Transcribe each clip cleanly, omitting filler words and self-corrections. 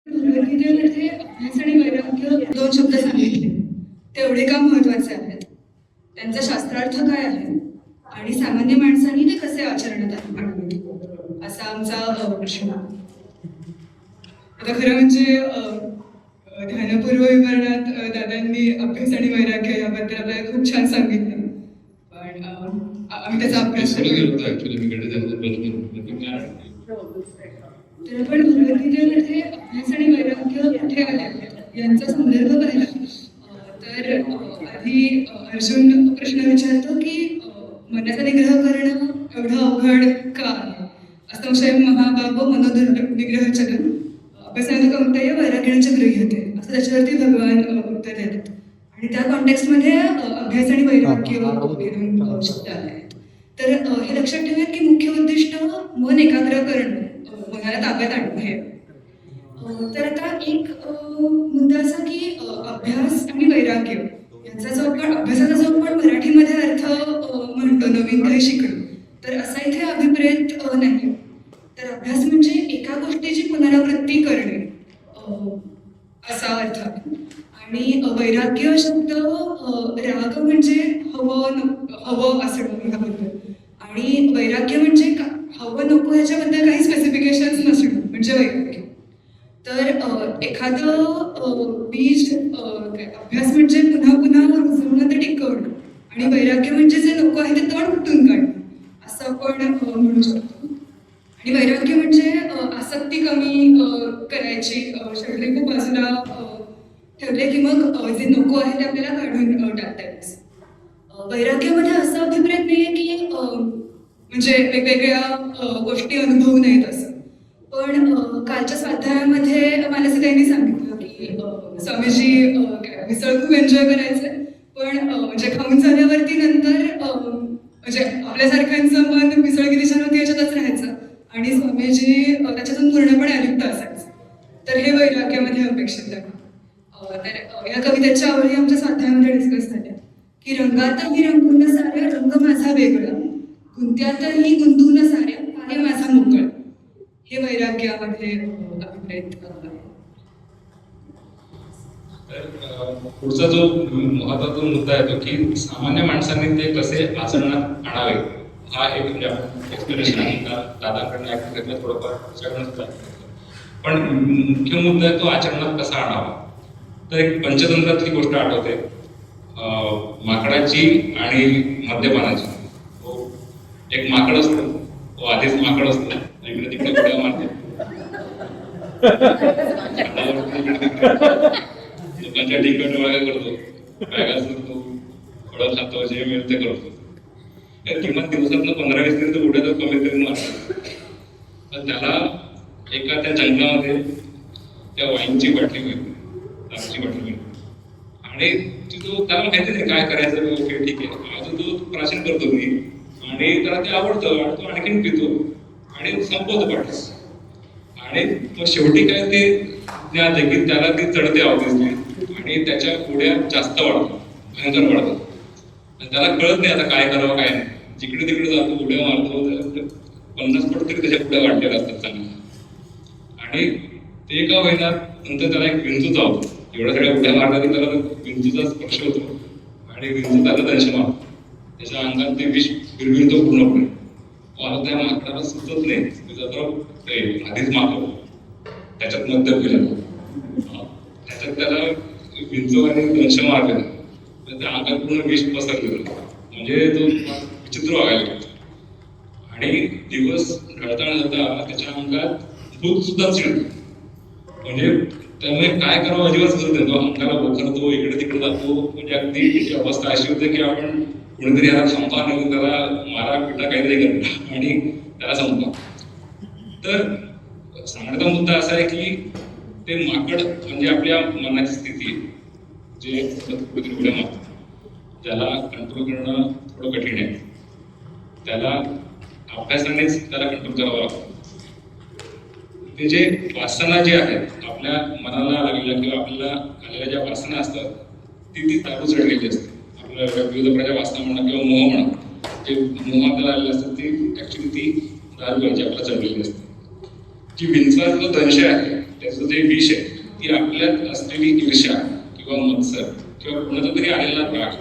भगवद्गीतेमध्ये अभ्यास आणि वैराग्य दोन शब्द सांगितले. तेवढे का महत्वाचे आहेत, त्यांचा शास्त्रार्थ काय आहे आणि सामान्य माणसांनी ते कसे आचरणात आणावे, असा आमचा प्रश्न. आता खरं म्हणजे ध्यानपूर्व विवरणात दादांनी अभ्यास आणि वैराग्य याबद्दल आपल्याला खूप छान सांगितलं. पण आम्ही त्याचा अभ्यास तर आपण भगवद्गीतेमध्ये अभ्यास आणि वैराग्य कुठे आले यांचा संदर्भ पाहिला तर आधी अर्जुन प्रश्न विचारतो की मनाचा निग्रह करणं एवढं अवघड का आहे. असंशय महाबाबो मनोनिग्रह चलन अभ्यासानं कौंतेय वैराग्याचे गृह्यते, असं त्याच्यावरती भगवान उत्तर देतात. आणि त्या कॉन्टेक्स्टमध्ये अभ्यास आणि वैराग्य दोन शब्द आहेत. तर हे लक्षात ठेवूयात की मुख्य उद्दिष्ट मन एकाग्र करणं, मनाला ताब्यात आणणं हे. तर आता एक मुद्दा असा की अभ्यास आणि वैराग्य यांचा जो आपण अभ्यासाचा जो आपण मराठीमध्ये अर्थ म्हणतो नवीन काही शिकणं, तर असा इथे अभिप्रेत नाही. तर अभ्यास म्हणजे एका गोष्टीची पुनरावृत्ती करणे असा अर्थ आहे. आणि वैराग्य शब्द राग म्हणजे हवं असणं ह्याबद्दल, आणि वैराग्य म्हणजे हवं नको ह्याच्याबद्दल काही स्पेसिफिकेशन्स नसणं म्हणजे वैराग्य. तर एखादं बीज अभ्यास म्हणजे पुन्हा पुन्हा रुजवणं ते टिकवणं, आणि वैराग्य म्हणजे जे नको आहे ते तण कुठून काढणं असं आपण म्हणू शकतो. आणि वैराग्य म्हणजे आसक्ती कमी करायची, शरीर खूप बाजूला ठेवले की मग जे नको आहे ते आपल्याला काढून टाकता येईल. वैराग्यामध्ये असं अभिप्रेत नाहीये की म्हणजे वेगवेगळ्या गोष्टी अनुभवू नयेत असं. पण कालच्या स्वाध्यायामध्ये मानसीताईंनी सांगितलं की स्वामीजी मिसळ खूप एन्जॉय करायचे, पण म्हणजे खाऊन झाल्यावरती नंतर म्हणजे आपल्यासारख्यांचं मन मिसळ किती छान होती याच्यातच राहायचं आणि स्वामीजी त्याच्यातून पूर्णपणे अलिप्त असायचं. तर हे वैराग्यामध्ये अपेक्षित आहे. तर या कवितेच्या आवडी आमच्या स्वाध्यायामध्ये डिस्कस झाल्या की रंगातही रंगून साऱ्या रंग माझा वेगळा, गुंत्यातही गुंतून साऱ्या कार्य माझा मोकळ, हे वैराग्यामध्ये अभिप्रेत आहे. पुढचा जो महत्वाचा मुद्दा येतो की सामान्य माणसांनी ते कसे आचरणात आणावे, हा एक म्हणजे एक्सप्लेनेशन आहे. दादाकडनं ऐकलं थोडंफार त्याच्याकडनं, पण मुख्य मुद्दा आहे तो आचरणात कसा आणावा. तर एक पंचतंत्रातली गोष्ट आठवते, माकडाची आणि मद्यपानाची. एक माकड असतो, तो आधीच माकड असतो, इकडे तिकडे उड्या मारतो, लोकांच्या ठिकाणी वळ्या करतो, बॅगा करतो, फळं खातो, जे मिळेल ते करतो. किमान दिवसातनं 15-20 मिनिटं उड्या तर कमीत कमी मारतो. तर त्याला एका त्या जंगलामध्ये त्या वाईनची बाटली मिळते, दारूची बाटली मिळते, आणि तो त्याला माहिती नाही काय करायचं. ओके ठीक आहे, अजून तो प्राशन करतो मी, आणि त्याला ते आवडतं आणि तो आणखीन पितो आणि संपवतो बाटली. आणि तो शेवटी काय ते त्या जगीत त्याला ती चढते ऑब्विसली, आणि त्याच्या उड्या जास्त वाढतात, भयंकर वाढतात. आणि त्याला कळत नाही आता काय करावं काय नाही. जिकडे तिकडे जातो, उड्या मारतो, 50 फूट तरी त्याच्या उड्या वाढलेल्या असतात चांगल्या. आणि ते का होईना नंतर त्याला एक विंचू चावतो. एवढ्या सगळ्या उड्या मारल्या की त्याला विंचूचा स्पर्श होतो आणि विंचू त्याला दंश मारतो. त्याच्या अंगात ते विष विरघळतो पूर्णपणे. मला त्या माकडाला सुचत नाही, आधीच मारतो, त्याच्यात मद्य पिलं, त्याच्यात त्याला विंचू आणि दंश मारलेला, त्या अंगात पूर्ण विष पसरलेलं, म्हणजे तो विचित्र वागायला लागतो. आणि दिवस ढळता ढळता त्याच्या अंगात भूत सुद्धा चिडतो. म्हणजे त्यामुळे काय करावं अजिबात सुचत नाही. तो अंगाला बोखरतो, इकडे तिकडे जातो. म्हणजे अगदी त्याची अवस्था अशी होते की आपण कोणीतरी याला संपा नेऊन त्याला मारा पिटा काहीतरी करतो आणि त्याला संपा. तर सांगण्याचा मुद्दा असा आहे की ते माकड म्हणजे आपल्या मनाची स्थिती, जे उड्या मारतो, ज्याला कंट्रोल करणं थोडं कठीण आहे, त्याला अभ्यासानेच त्याला कंट्रोल करावं लागतं. ते जे वासना जे आहेत आपल्या मनाला लागलेल्या किंवा आपल्याला आलेल्या ज्या वासना असतात ती दारू चढलेली असते. आपल्याला विविध प्रकारच्या वासना म्हणा किंवा मोह म्हणा, जे मोह आपल्याला आलेले असतात ती ऍक्च्युली ती दारू आपल्याला चढलेली असते. जी विंचवाचा दंश आहे त्याचं जे विष आहे ती आपल्यात असलेली ईर्ष्या किंवा मत्सर किंवा कोणाचा तरी आलेला राग,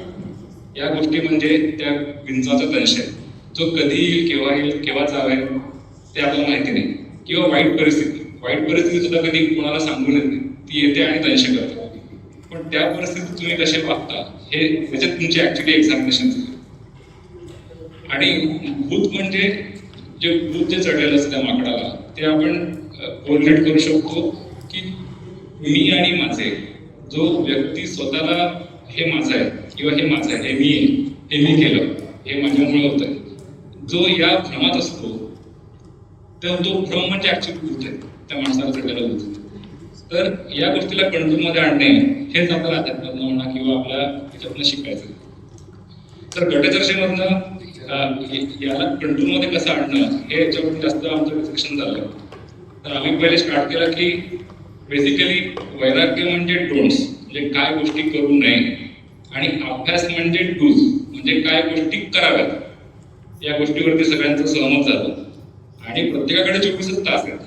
या गोष्टी म्हणजे त्या विंचाचा दंश आहे, जो कधी येईल केव्हा जावेल ते आपल्याला माहिती नाही. किंवा वाईट परिस्थिती सुद्धा कधी कोणाला सांगून येत नाही, ती येते आणि दंश करते. पण त्या परिस्थितीत तुम्ही कसे वागता हे त्याच्यात तुमची ऍक्च्युली एक्झामिनेशन झाली. आणि भूत म्हणजे भूत जे चढलेलं असतं त्या माकडाला, ते आपण कोरिलेट करू शकतो की मी आणि माझे, जो व्यक्ती स्वतःला हे माझं आहे किंवा हे माझं आहे, हे मी आहे, हे मी केलं, हे माझ्यामुळे होत आहे, जो या भ्रमात असतो तर तो भ्रम म्हणजे ऍक्च्युअली भूत आहे, त्या माणसाला चढलेलं भूत. तर या गोष्टीला कंट्रोलमध्ये आणणे हेच आपल्याला अध्यात्मातनं म्हणा किंवा आपल्या ह्याच्यातनं शिकायचं. तर गटचर्चेमधनं याला कंट्रोलमध्ये कसं आणणं हे याच्यावरती जास्त आमचं डिस्कशन झालं. तर आम्ही पहिले स्टार्ट केलं की बेसिकली वैराग्य म्हणजे डोंट्स, म्हणजे काय गोष्टी करू नये, आणि अभ्यास म्हणजे डूज, म्हणजे काय गोष्टी कराव्यात. या गोष्टीवरती सगळ्यांचं सहमत झालं. आणि प्रत्येकाकडे 24च तास आहेत.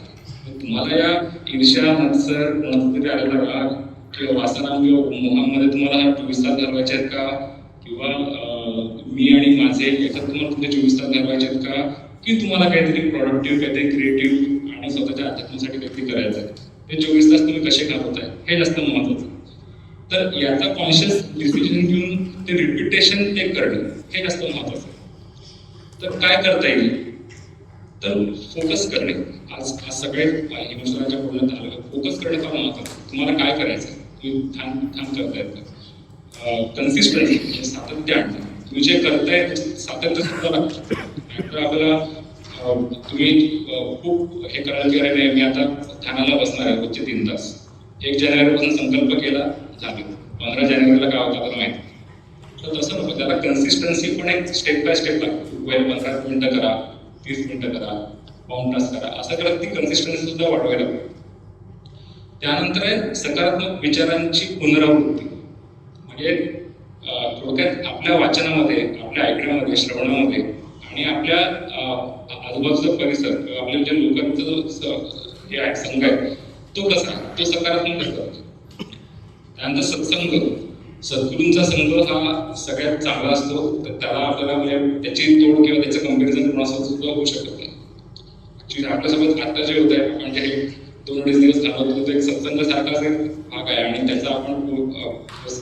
तुम्हाला या ईर्ष्या, मत्सर, कोणाचा तरी आलेला राग किंवा वासना किंवा मोहामध्ये तुम्हाला हा 24 तास घालवायचे आहेत का, किंवा मी आणि माझे याच्यात तुम्हाला तुमचे 24 तास घालवायचे आहेत का, की तुम्हाला काहीतरी प्रोडक्टिव्ह, काहीतरी क्रिएटिव्ह आणि स्वतःच्या अध्यात्मासाठी काहीतरी करायचं आहे, ते 24 तास तुम्ही कसे घालवताय हे जास्त महत्त्वाचं. तर याचा कॉन्शियस डिसिजन घेऊन ते रिपिटेशन ते करणं हे जास्त महत्त्वाचं आहे. तर काय करता येईल, तर फोकस करणे. आज सगळे हिमसरांच्या बोलण्यात आलं, फोकस करणे फार महत्त्वाचं. तुम्हाला काय करायचं तुम्ही ठाम करता येतं. कन्सिस्टन्सी म्हणजे सातत्य आणणं. तुम्ही जे करताय सातत्य सुद्धा लागतं. तर आपल्याला तुम्ही खूप हे करायला की अरे नाही मी आता ध्यानाला बसणार आहे रोजचे 3 तास, 1 जानेवारीपासून संकल्प केला झालं, 15 जानेवारीला काय होतं आपल्याला माहिती. तर तसं नको, त्याला कन्सिस्टन्सी पण एक स्टेप बाय स्टेप लागतो. पहिले 15 मिनिटं करा, 30 मिनिटं करा, पाऊण तास करा, असं करत ती कन्सिस्टन्सी सुद्धा वाढवायला लागते. त्यानंतर आहे सकारात्मक विचारांची पुनरावृत्ती. म्हणजे थोडक्यात आपल्या वाचनामध्ये, आपल्या ऐकण्यामध्ये, श्रवणामध्ये आणि आपल्या आजूबाजूचा परिसर किंवा आपल्या ज्या लोकांचं हे आहे संघ आहे तो कसा, तो सकारात्मक असतो. त्यानंतर सत्संग, सद्गुरूंचा संघ हा सगळ्यात चांगला असतो. तर त्याला आपल्याला म्हणजे त्याची तोड किंवा त्याचं कंपॅरिझन कोणासोबत सुद्धा होऊ शकत नाही. ऍक्च्युली आपल्यासोबत आता जे होत आहे म्हणजे हे 2-2.5 दिवस घालवतो, एक सत्संग सारखा भाग आहे आणि त्याचा आपण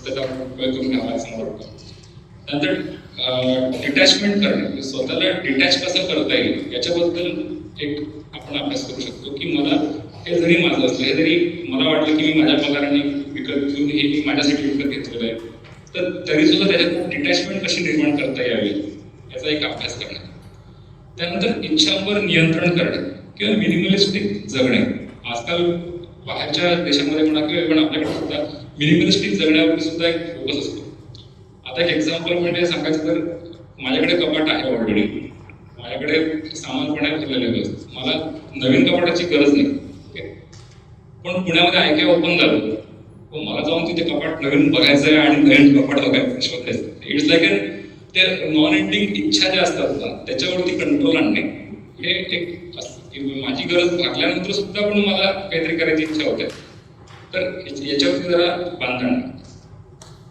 त्याचा उपयोग करून घ्यावा असं मला वाटतं. नंतर डिटॅचमेंट करणे, स्वतःला डिटॅच कसं करता येईल याच्याबद्दल एक आपण अभ्यास करू शकतो. की मला हे जरी माझं असलं, हे जरी मला वाटलं की मी माझ्या पगाराने विकत घेऊन हे मी माझ्यासाठी विकत घेतलेलं आहे, तर तरी सुद्धा त्याच्यात डिटॅचमेंट कशी निर्माण करता यावी याचा एक अभ्यास करणे. त्यानंतर इच्छांवर नियंत्रण करणे किंवा मिनिमलिस्टिक जगणे. आजकाल बाहेरच्या देशामध्ये म्हणा किंवा पण आपल्याकडे सुद्धा मिनिमलिस्टिक जगण्यावर सुद्धा एक फोकस असतो. आता एक एक्झाम्पल म्हणजे सांगायचं तर माझ्याकडे कपाट आहे ऑलरेडी, माझ्याकडे सामान पण आहे भरलेलं असतं, मला नवीन कपाटाची गरज नाही. पण पुण्यामध्ये IKEA ओपन झालं, मला जाऊन तिथे कपाट नवीन बघायचं आहे आणि नवीन कपाट बघायचं शोधायचं. इट्स लाईक ते नॉन एंडिंग इच्छा ज्या असतात ना त्याच्यावरती कंट्रोल आणणे हे एक असतं. माझी गरज भागल्यानंतर सुद्धा पण मला काहीतरी करायची इच्छा होते, तर याच्यावरती जरा बांधण.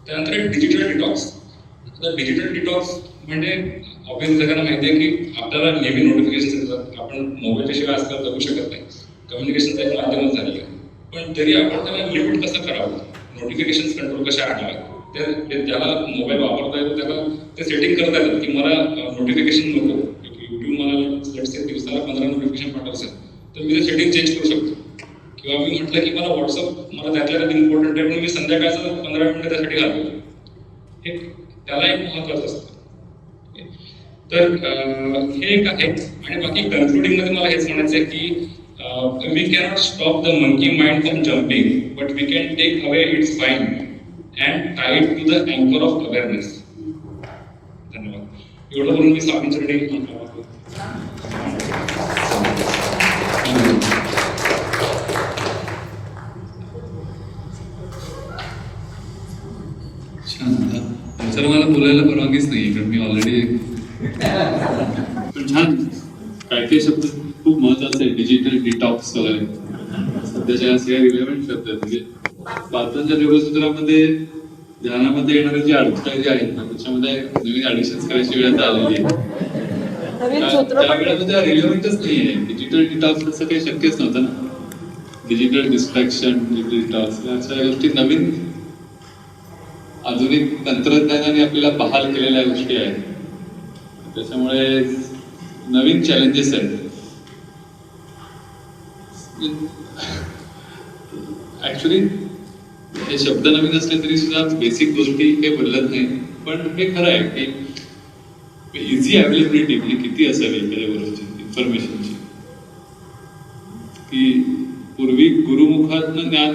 त्यानंतर डिजिटल डिटॉक्स. आता डिजिटल डिटॉक्स म्हणजे ऑब्व्हियसली सगळ्यांना माहिती आहे की आपल्याला नेहमी नोटिफिकेशन येतात, आपण मोबाईलच्या शिवाय आजकाल जगू शकत नाही, कम्युनिकेशनचं एक माध्यमच झालेलं आहे. पण तरी आपण त्याला लिमिट कसं करावं, नोटिफिकेशन कंट्रोल कशा आणाव्यात, ते ज्याला मोबाईल वापरता येतो त्याला ते सेटिंग करता येतात की मला नोटिफिकेशन नको. युट्यूब मला दिवसाला 15 नोटिफिकेशन पाठवतं तर मी ते सेटिंग चेंज करू शकतो. किंवा मी म्हटलं की मला व्हॉट्सअप मला त्यातल्या त्यात इम्पॉर्टंट आहे पण मी संध्याकाळचं 15 मिनिटं त्यासाठी घालतो, हे त्याला एक महत्त्वाचं असतं. तर हे एक आहे. आणि बाकी कन्क्लुडिंग मध्ये मला हेच म्हणायचं आहे की we cannot stop the monkey mind from jumping, but we can take away its mind and tie it to the anchor of awareness. धन्यवाद. एवढं बोलून मी स्वामींचरणी सर मला बोलायला परवानगीच नाही कारण मी ऑलरेडी पण छान काय काही शब्द खूप महत्वाचे आहे, डिजिटल डिटॉक्स वगैरे सध्याच्या सगळ्या रिलेव्हंट शब्द आहेत. म्हणजे स्वातंत्र्य दिवससूत्रामध्ये ध्यानामध्ये येणारे जे अडथळे जे आहेत ना त्याच्यामध्ये नवीन ऍडिशन्स करायची वेळ आता आलेली आहे. त्या वेळेमध्ये रिलेव्हंटच नाहीये. डिजिटल डिटॉक्स असं काही शक्यच नव्हतं ना. डिजिटल डिस्ट्रॅक्शन, डिजिटल डिटॉक्स या सगळ्या गोष्टी नवीन आधुनिक तंत्रज्ञानाने आपल्याला बहाल केलेल्या गोष्टी आहेत. त्याच्यामुळे नवीन चॅलेंजेस आहेत. ऍक्च्युली हे शब्द नवीन असले तरी सुद्धा बेसिक गोष्टी काही बदलत नाही. पण हे खरं आहे की इझी अवेलेबिलिटी म्हणजे किती असावी एखाद्या गोष्टीची, इन्फॉर्मेशनची, की पूर्वी गुरुमुखातनं ज्ञान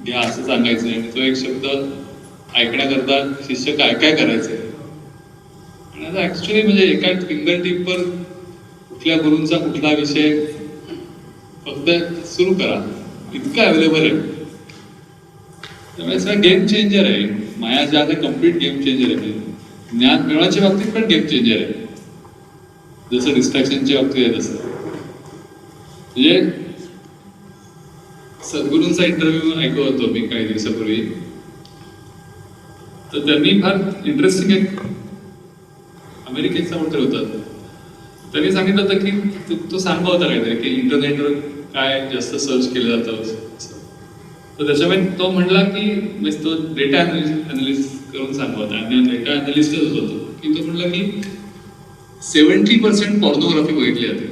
घ्या असं सांगायचं आणि तो एक शब्द ऐकण्याकरता शिष्य काय काय करायचंय. आणि आता ऍक्च्युली म्हणजे एका फिंगर टिपवर कुठल्या गुरूंचा कुठला विषय फक्त सुरू करा, इतकं अवेलेबल आहे. त्यामुळे सगळं गेम चेंजर आहे. मायाजाल हे कम्प्लीट गेम चेंजर आहे. ज्ञान मिळवण्याच्या बाबतीत पण गेम चेंजर आहे, जसं डिस्ट्रॅक्शनच्या बाबतीत आहे तसं. म्हणजे सद्गुरूंचा इंटरव्ह्यू ऐकत होतो मी काही दिवसापूर्वी. तर त्यांनी फार इंटरेस्टिंग एक अमेरिकेचा वक्ता होता. त्यांनी सांगितलं होतं की तो सांगत होता काहीतरी की इंटरनेटवर काय जास्त सर्च केलं जातं. तर त्याच्यामुळे तो म्हणला की तो डेटा अनालिस्ट करून सांगत होता आणि डेटा अनालिस्टच होतो की तो म्हणला की 70% पॉर्नोग्राफी बघितली जाते.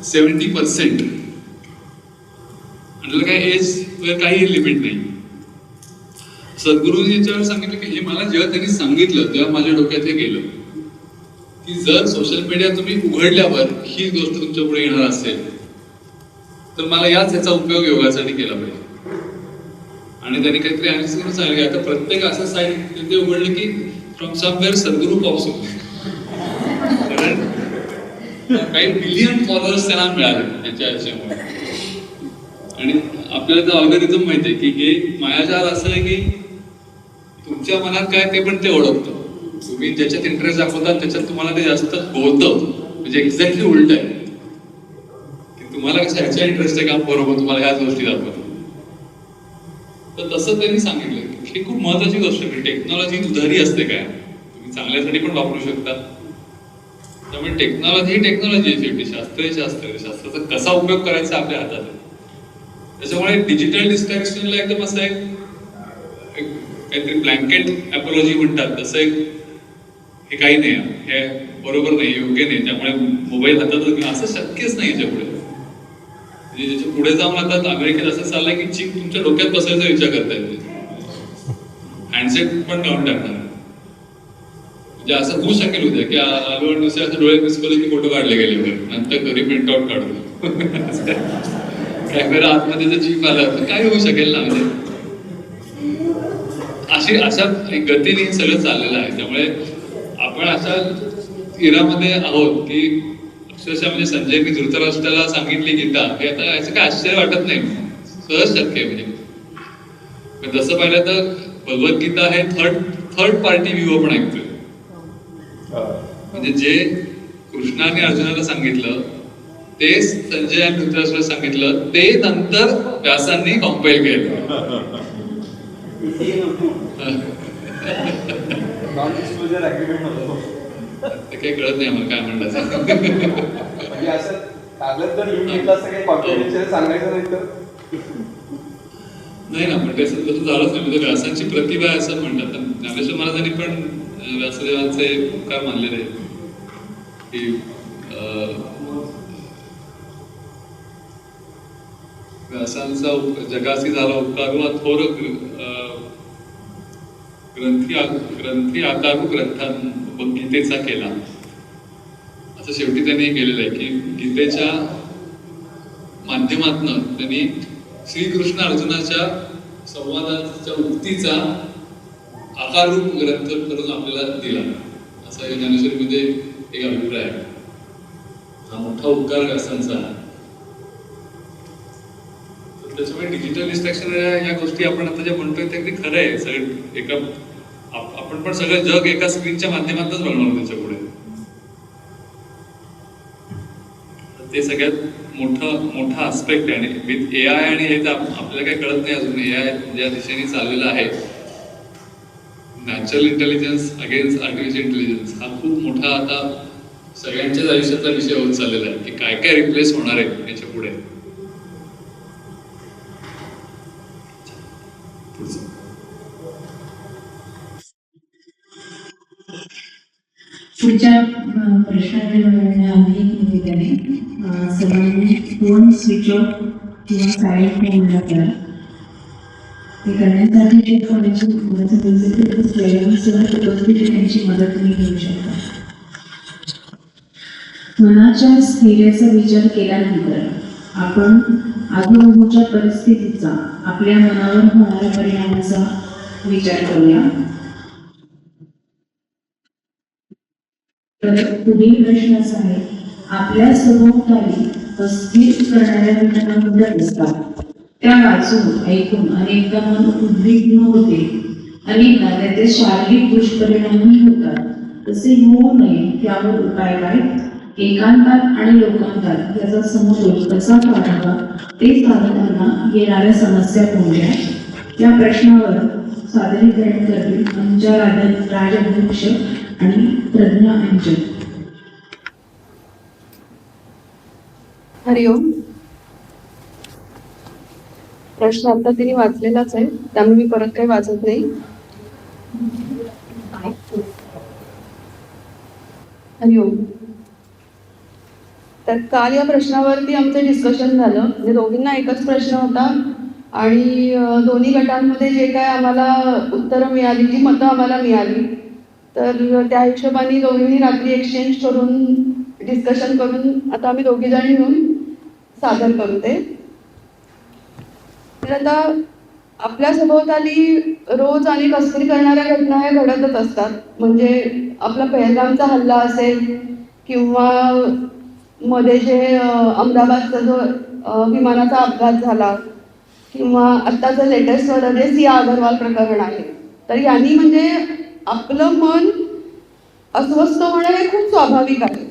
70%. आणि काही एज वर काही लिमिट नाही. सद्गुरूंनी याच्यावर सांगितलं की हे मला जेव्हा त्यांनी सांगितलं तेव्हा माझ्या डोक्यात हे गेलं की जर सोशल मीडिया तुम्ही उघडल्यावर ही गोष्ट तुमच्या पुढे येणार असेल तर मला याचा उपयोग योगासाठी केला पाहिजे. आणि त्यांनी काहीतरी अनालिसिस करून सांगितलं की आता प्रत्येक असं साईट ते उघडलं की फ्रॉम समवेअर सद्गुरू पॉप्स होते. कारण काही मिलियन फॉलोअर्स त्यांना मिळाले त्यांच्या याच्यामुळे. आणि आपल्याला तर अल्गोरिदम माहिती आहे की हे मायाजाल असं आहे की तुमच्या मनात काय ते पण ते ओळखतं. तुम्ही ज्याच्यात इंटरेस्ट दाखवता त्याच्यात तुम्हाला ते जास्त होतं. म्हणजे एक्झॅक्टली उलट आहे की तुम्हाला कसं ह्याच्या इंटरेस्ट आहे का बरोबर तुम्हाला ह्याच गोष्टी दाखवतो. तर तसं त्यांनी सांगितलं की ही खूप महत्वाची गोष्ट आहे. टेक्नॉलॉजी दुधारी असते काय, तुम्ही चांगल्यासाठी पण वापरू शकता. त्यामुळे टेक्नॉलॉजी ही टेक्नॉलॉजी आहे शेवटी, शास्त्र हे शास्त्र आहे. शास्त्राचा कसा उपयोग करायचा आपल्या हातात आहे. त्याच्यामुळे डिजिटल डिस्ट्रॅक्शनला एकदम असं एक काहीतरी ब्लँकेट अपोलॉजी म्हणतात तसं एक हे काही नाही, हे बरोबर नाही, योग्य नाही. त्यामुळे मोबाईल हातात असं शक्यच नाही याच्या पुढे. म्हणजे त्याच्या पुढे जाऊन आता अमेरिकेत असं चाललंय की चिप तुमच्या डोक्यात बसायचा विचार करतायत. हँडसेट पण काढून टाकणार. म्हणजे असं होऊ शकेल उद्या की आलो आणि दुसऱ्या डोळे मिसकवले की फोटो काढले गेले नंतर घरी प्रिंट आउट काढतो. कॅमेरा आतमध्ये जर चिप आला तर काय होऊ शकेल ना. म्हणजे अशा गतीने सगळं चाललेलं आहे. त्यामुळे आपण अशा इरामध्ये आहोत की अक्षरशः म्हणजे संजयनी धृतराष्ट्राला सांगितली गीता हे आता याचं काय आश्चर्य वाटत नाही, सहज शक्य आहे. म्हणजे तसं पाहिलं तर भगवद्गीता हे थर्ड पार्टी व्ह्यू आपण ऐकतोय. म्हणजे जे कृष्णाने अर्जुनाला सांगितलं तेच संजय आणि धृतराष्ट्राला सांगितलं, ते नंतर व्यासांनी कॉम्पाईल केलं. ते काही कळत नाही आम्हाला काय म्हणतात. म्हणजे असं कागद जर लिहून घेतला असं काही कॉन्फिडेन्शियल सांगायचं नाही तर नाही ना. पण तसं झालंच नाही. म्हणजे व्यासांची प्रतिभा आहे असं म्हणतात. ज्ञानेश्वर महाराजांनी पण व्यासदेवांचे उपकार मानलेले आहेत की व्यासांचा जगासी झाला उपकार वा थोर ग्रंथी आकारू ग्रंथां गीतेचा केला, असं शेवटी त्यांनी केलेलं आहे की गीतेच्या माध्यमातून त्यांनी श्रीकृष्ण अर्जुनाच्या संवादाच्या उक्तीचा आकाररूप ग्रंथ करून आपल्याला दिला, असा ज्ञानेश्वरीमध्ये एक अभिप्राय आहे. हा मोठा उपकार व्यासांचा. त्याच्यामुळे डिजिटल डिस्ट्रॅक्शन या गोष्टी आपण आता जे म्हणतोय ते अगदी खरं आहे. सगळं एका आपण पण सगळं जग एका स्क्रीनच्या माध्यमातूनच बनवलं त्याच्या पुढे. ते सगळ्यात मोठा आस्पेक्ट आहे. आणि विथ AI आणि हे तर आपल्याला काही कळत नाही अजून. AI ज्या दिशेने चाललेला आहे, natural intelligence against artificial intelligence, हा खूप मोठा आता सगळ्यांच्याच आयुष्याचा विषय होत चाललेला आहे की काय काय रिप्लेस होणार आहे याच्या पुढे. पुढच्या प्रश्नाकडे वळण्याआधी निवेदने. सर्वांनी फोन स्विच ऑफ किंवा सायलेंट मोडला करा. ते करण्यासाठी जे कोणाची मदत असेल ते स्वयंसेवा उपस्थित त्यांची मदत तुम्ही घेऊ शकता. मनाच्या स्थैर्याचा विचार केल्यानंतर आपण आजूबाजूच्या परिस्थितीचा आपल्या मनावर होणाऱ्या परिणामाचा विचार करूया. तर पुढील प्रश्न असा आहे, आपल्या सभोवताली अस्थिर करणाऱ्या घटना घडत असतात. त्या वाचून ऐकून अनेकदा मन उद्विग्न होते. अनेकदा त्याचे शारीरिक दुष्परिणामही होतात. तसे होऊ नये त्यावर उपाय काय? एकांतात आणि लोकांतात याचा समतोल कसा काढावा ते साधताना येणाऱ्या समस्या कोणत्या? या प्रश्नावर सादरीकरण करतील आमच्या राजाध्यक्ष आणि प्रज्ञा अंजन. हरिओम. प्रश्न आता तिने वाचलेलाच आहे, त्यामुळे मी परत काही वाचत नाही. हरिओम. तर काल या प्रश्नावरती आमचं डिस्कशन झालं. म्हणजे दोघींना एकच प्रश्न होता आणि दोन्ही गटांमध्ये जे काय आम्हाला उत्तरं मिळाली, जी मतं आम्हाला मिळाली, तर त्या हिशोबाने दोघींनी रात्री एक्सचेंज करून डिस्कशन करून आता आम्ही दोघी जणी मिळून सादर करू ते. तर आता आपल्या सभोवताली रोज आणि कसरी करणाऱ्या घटना ह्या घडतच असतात. म्हणजे आपला पहलगामचा हल्ला असेल किंवा मध्ये जे अहमदाबादचा जो विमानाचा अपघात झाला किंवा आत्ताचं लेटेस्ट जे सिया अगरवाल प्रकरण आहे, तर यांनी म्हणजे आपलं मन अस्वस्थ होणं हे खूप स्वाभाविक आहे.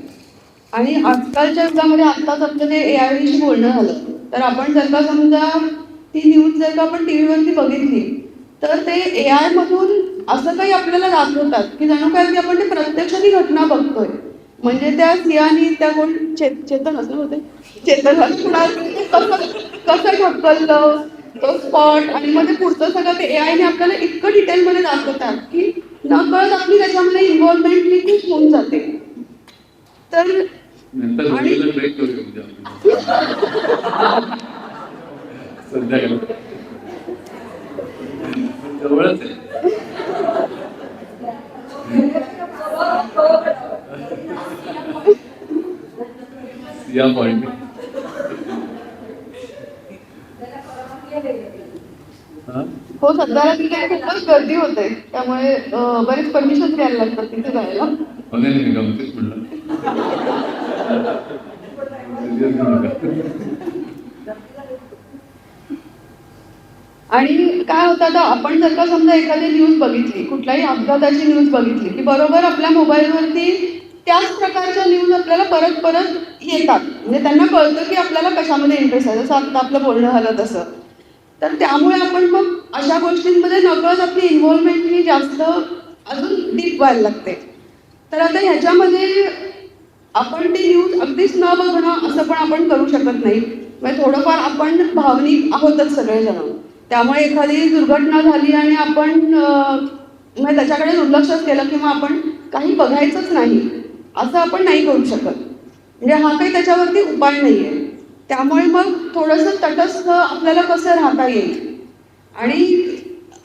आणि आजकालच्या युगामध्ये आत्ताच आपलं ते AI विषयी बोलणं झालं, तर आपण जर का समजा ती न्यूज जर का आपण टी व्हीवरती बघितली तर ते AI मधून असं काही आपल्याला दाखवतात की जणू काय की आपण ते प्रत्यक्षाने घटना बघतोय. म्हणजे त्या सियानी त्या कोण चेतन असं होते, चेतनला कसं ढकललं तो स्पॉट, आणि मग ते पुढचं सगळं ते AI ने आपल्याला इतकं डिटेलमध्ये दाखवतात की नकळत आपली त्याच्यामध्ये इन्व्हॉल्वमेंट खूप होऊन जाते. तर जवळच आहे. या पॉइंट हो, सध्याला तिथे खूपच गर्दी होते, त्यामुळे बरेच परमिशन घ्यायला लागतात तिथे जायला. गमतीच म्हणलं. आणि काय होतं, आता आपण जर का समजा एखादी न्यूज बघितली, कुठल्याही अपघाताची न्यूज बघितली की बरोबर आपल्या मोबाईलवरती त्याच प्रकारच्या न्यूज आपल्याला परत परत येतात. म्हणजे त्यांना कळतं की आपल्याला कशामध्ये इंटरेस्ट आहे, जसं आता आपलं बोलणं झालं तसं. तर त्यामुळे आपण मग अशा गोष्टींमध्ये नकळत आपली इन्व्हॉल्वमेंट ही जास्त अजून डीप व्हायला लागते. तर आता ह्याच्यामध्ये आपण ती न्यूज अगदीच न बघणं असं पण आपण करू शकत नाही. म्हणजे थोडंफार आपण भावनिक आहोतच सगळेजण, त्यामुळे एखादी दुर्घटना झाली आणि आपण म्हणजे त्याच्याकडे दुर्लक्षच केलं किंवा आपण काही बघायचंच नाही असं आपण नाही करू शकत. म्हणजे हा काही त्याच्यावरती उपाय नाही आहे. त्यामुळे मग थोडंसं तटस्थ आपल्याला कसं राहता येईल. आणि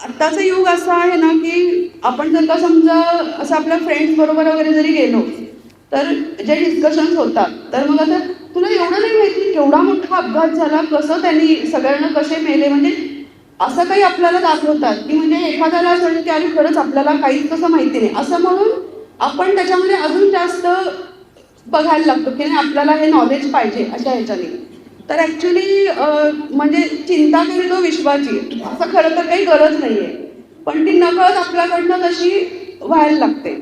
आत्ताचं युग असं आहे ना की आपण जर का समजा असं आपल्या फ्रेंड्स बरोबर वगैरे जरी गेलो तर जे डिस्कशन्स होतात, तर मग आता तुला एवढं नाही माहिती केवढा मोठा अपघात झाला, कसं त्यांनी सगळ्यांना कसे मेले, म्हणजे असं काही आपल्याला दाखवतात की म्हणजे एखाद्याला असं वाटतं की अरे खरंच आपल्याला काहीच कसं माहिती नाही, असं म्हणून आपण त्याच्यामध्ये अजून जास्त बघायला लागतो की नाही आपल्याला हे नॉलेज पाहिजे अशा ह्याच्याने. तर ॲक्च्युली म्हणजे चिंता केली तो विश्वाची, असं खरं तर काही गरज नाही आहे, पण ती नकळत आपल्याकडनं तशी व्हायला लागते.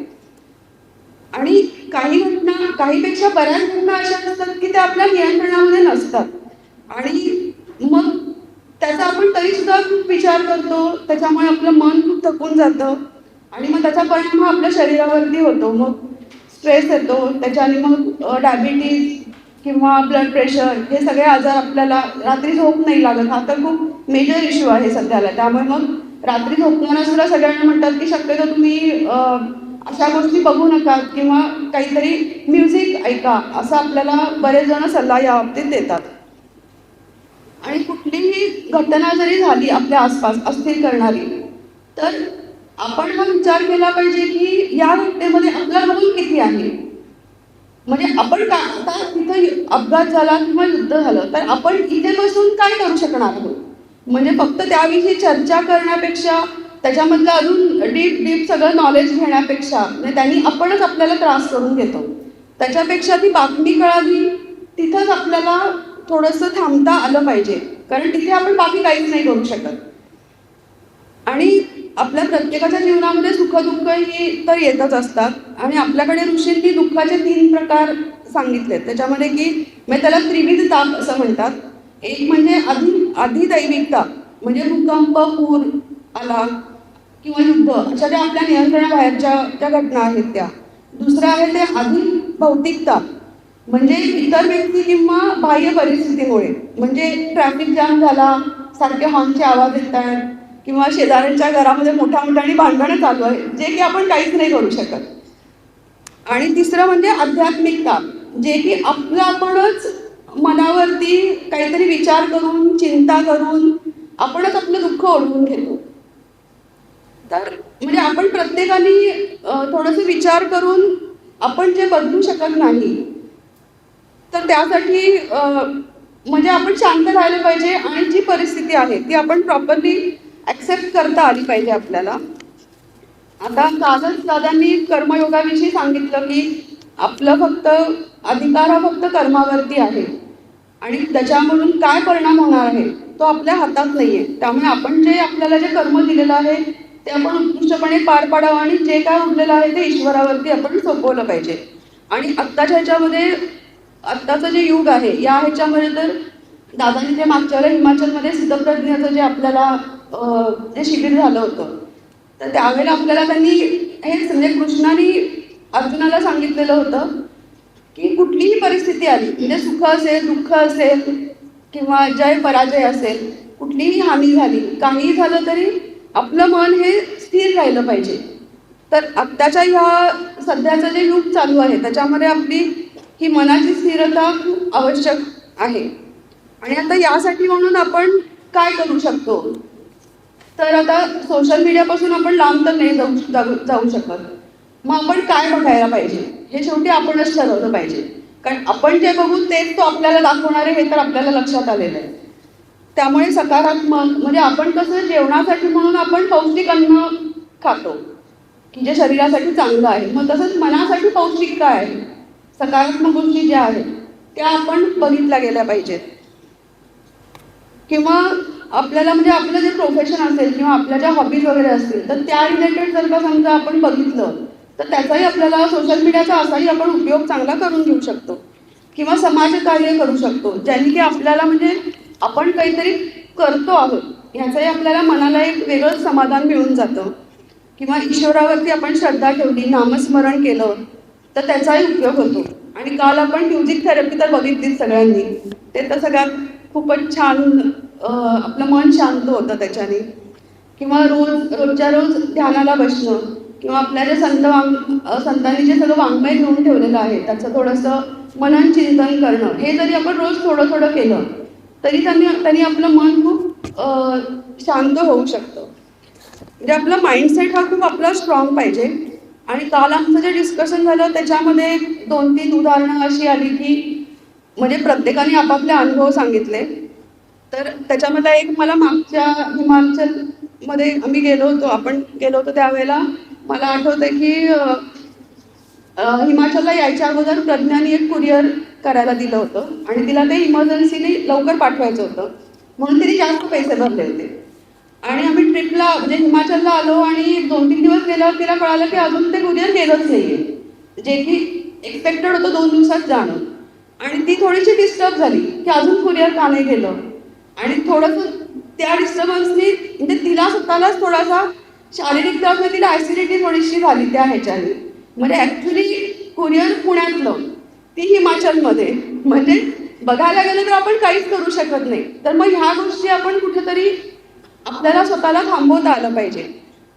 आणि काही घटना, काहीपेक्षा बऱ्याच घटना अशा असतात की त्या आपल्या नियंत्रणामध्ये नसतात आणि मग त्याचा आपण तरी सुद्धा खूप विचार करतो, त्याच्यामुळे आपलं मन खूप थकून जातं आणि मग त्याचा परिणाम हा आपल्या शरीरावरती होतो. मग स्ट्रेस येतो, त्याच्याने मग डायबिटीज किंवा ब्लड प्रेशर हे सगळे आजार आपल्याला, रात्री झोप नाही लागत, हा तर खूप मेजर इश्यू आहे सध्याला. त्यामुळे मग रात्री झोपताना सुद्धा सगळ्यांना म्हणतात की शक्यतो तुम्ही अशा गोष्टी बघू नका किंवा काहीतरी म्युझिक ऐका, असं आपल्याला बरेच जण सल्ला या बाबतीत देतात. आणि कुठलीही घटना जरी झाली आपल्या आसपास अस्थिर करणारी, तर आपण हा विचार केला पाहिजे की या घटनेमध्ये आपला रोल किती आहे. म्हणजे आपण का आता तिथं अपघात झाला किंवा युद्ध झालं तर आपण इथे बसून काय करू शकणार आहोत. म्हणजे फक्त त्याविषयी चर्चा करण्यापेक्षा, त्याच्यामधलं अजून डीप सगळं नॉलेज घेण्यापेक्षा, म्हणजे त्यांनी आपणच आपल्याला त्रास करून घेतो. त्याच्यापेक्षा ती बातमी कळाली तिथंच आपल्याला थोडंसं थांबता आलं पाहिजे, कारण तिथे आपण बाकी काहीच नाही करू शकत. आणि आपल्या प्रत्येकाच्या जीवनामध्ये सुखदुःख ही तर येतच असतात आणि आपल्याकडे ऋषींनी दुःखाचे 3 प्रकार सांगितलेत. त्याच्यामध्ये की म्हणजे त्याला त्रिविध ताप असं म्हणतात. एक म्हणजे अधिदैविकता, म्हणजे भूकंप, पूर आला किंवा युद्ध, अशा ज्या आपल्या नियंत्रणाबाहेरच्या ज्या घटना आहेत त्या. दुसरं आहे ते अधिभौतिकता, म्हणजे इतर व्यक्ती किंवा बाह्य परिस्थितीमुळे, म्हणजे ट्रॅफिक जाम झाला, सारखे हॉर्नचे आवाज येत आहेत किंवा शेजाऱ्यांच्या घरामध्ये मोठ्याने भांडणं चालू आहे, जे की आपण काहीच नाही करू शकत. आणि तिसरं म्हणजे आध्यात्मिकता, जे की आपलं आपणच मनावरती काहीतरी विचार करून, चिंता करून आपणच आपलं दुःख ओढवून घेतो. तर म्हणजे आपण प्रत्येकाने थोडंसं विचार करून आपण जे बदलू शकत नाही, तर त्यासाठी म्हणजे आपण शांत राहिलं पाहिजे आणि जी परिस्थिती आहे ती आपण प्रॉपरली ॲक्सेप्ट करता आली पाहिजे आपल्याला. आता कालच दादांनी कर्मयोगाविषयी सांगितलं की आपलं फक्त अधिकार हा फक्त कर्मावरती आहे आणि त्याच्यामधून काय परिणाम होणार आहे तो आपल्या हातात नाही आहे. त्यामुळे आपण जे आपल्याला जे कर्म दिलेलं आहे ते आपण उत्कृष्टपणे पार पाडावं आणि जे काय उरलेलं आहे ते ईश्वरावरती आपण सोपवलं पाहिजे. आणि आत्ताच्या ह्याच्यामध्ये, आत्ताचं जे युग आहे या ह्याच्यामध्ये तर दादांनी जे मागच्या वेळेला हिमाचलमध्ये सिद्धप्रज्ञाचं जे आपल्याला जे शिबिर झालं होतं, तर त्यावेळेला आपल्याला त्यांनी हेच म्हणजे कृष्णाने अर्जुनाला सांगितलेलं होतं की कुठलीही परिस्थिती आली, म्हणजे सुख असेल, दुःख असेल किंवा जय पराजय असेल, कुठलीही हानी झाली, काहीही झालं तरी आपलं मन हे स्थिर राहिलं पाहिजे. तर आत्ताच्या ह्या सध्याचं जे युग चालू आहे त्याच्यामध्ये आपली ही मनाची स्थिरता खूप आवश्यक आहे. आणि आता यासाठी म्हणून आपण काय करू शकतो, तर आता सोशल मीडियापासून आपण लांब तर नाही जाऊ शकत. मग आपण काय बघायला पाहिजे हे शेवटी आपणच ठरवलं पाहिजे, कारण आपण जे बघू तेच तो आपल्याला दाखवणार आहे हे तर आपल्याला लक्षात आलेलं आहे. त्यामुळे सकारात्मक, म्हणजे आपण कसं जेवणासाठी म्हणून आपण पौष्टिक अन्न खातो की जे शरीरासाठी चांगलं आहे, मग तसंच मनासाठी पौष्टिक काय आहे, सकारात्मक गोष्टी ज्या आहेत त्या आपण बघितल्या गेल्या पाहिजेत. किंवा आपल्याला म्हणजे आपलं जे प्रोफेशन असेल किंवा आपल्या ज्या हॉबीज वगैरे असतील तर त्या रिलेटेड जर का समजा आपण बघितलं तर त्याचाही आपल्याला सोशल मीडियाचा असाही आपण उपयोग चांगला करून घेऊ शकतो. किंवा समाजकार्य करू शकतो, ज्याने की आपल्याला म्हणजे आपण काहीतरी करतो आहोत ह्याचंही आपल्याला मनाला एक वेगळंच समाधान मिळून जातं. किंवा ईश्वरावरती आपण श्रद्धा ठेवली, नामस्मरण केलं तर त्याचाही उपयोग होतो. आणि काल आपण म्युझिक थेरपी तर बघितलीच सगळ्यांनी, ते तर सगळ्यात खूपच छान, आपलं मन शांत होतं त्याच्याने. किंवा रोजच्या रोज ध्यानाला बसणं किंवा आपल्या जे संतांनी जे सगळं वाङ्मय घेऊन ठेवलेलं आहे त्याचं थोडंसं मनन चिंतन करणं, हे जरी आपण रोज थोडं थोडं केलं तरी त्यांनी आपलं मन खूप शांत होऊ शकतं. म्हणजे आपला माइंडसेट हा खूप आपला स्ट्रॉंग पाहिजे. आणि काल आमचं जे डिस्कशन झालं त्याच्यामध्ये 2-3 उदाहरणं अशी आली की म्हणजे प्रत्येकाने आपापले अनुभव सांगितले. तर त्याच्यामध्ये एक मला मागच्या हिमाचलमध्ये आपण गेलो होतो त्यावेळेला मला आठवतं की हिमाचलला यायच्या अगोदर प्रज्ञाने एक कुरिअर करायला दिलं होतं आणि तिला ते इमर्जन्सीने लवकर पाठवायचं होतं म्हणून तिने जास्त पैसे भरले होते. आणि आम्ही ट्रिपला म्हणजे हिमाचलला आलो आणि 2-3 दिवस गेल्यावर तिला कळालं की अजून ते कुरिअर गेलंच नाही आहे. जे की एक्सपेक्टेड होतं 2 दिवसात जाणं, आणि ती थोडीशी डिस्टर्ब झाली की अजून कुरिअर का नाही गेलं, आणि थोडंसं त्या डिस्टर्बन्सनी म्हणजे तिला स्वतःलाच थोडासा शारीरिक त्रास म्हणजे तिला ॲसिडिटी थोडीशी झाली त्या ह्याच्याने. म्हणजे ॲक्च्युली कुरिअर पुण्यातलं, ती हिमाचलमध्ये, म्हणजे बघायला गेलं तर आपण काहीच करू शकत नाही. तर मग ह्या गोष्टी आपण कुठेतरी आपल्याला स्वतःला थांबवता आलं पाहिजे.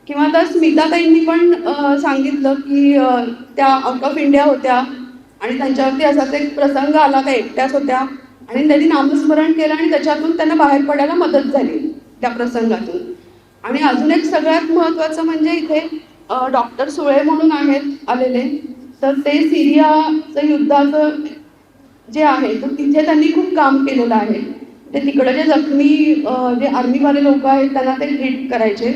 किंवा आता स्मिताताईंनी पण सांगितलं की त्या आउट ऑफ इंडिया होत्या आणि त्यांच्यावरती असाच एक प्रसंग आला, त्या एकट्याच होत्या आणि त्यांनी नामस्मरण केलं आणि त्याच्यातून त्यांना बाहेर पडायला मदत झाली त्या प्रसंगातून. आणि अजून एक सगळ्यात महत्त्वाचं म्हणजे इथे डॉक्टर सुळे म्हणून आहेत आलेले, तर ते सिरियाचं युद्धाचं जे आहे तर तिथे त्यांनी खूप काम केलेलं आहे. ते तिकडे जे जखमी जे आर्मीवाले लोक आहेत त्यांना ते ट्रीट करायचे.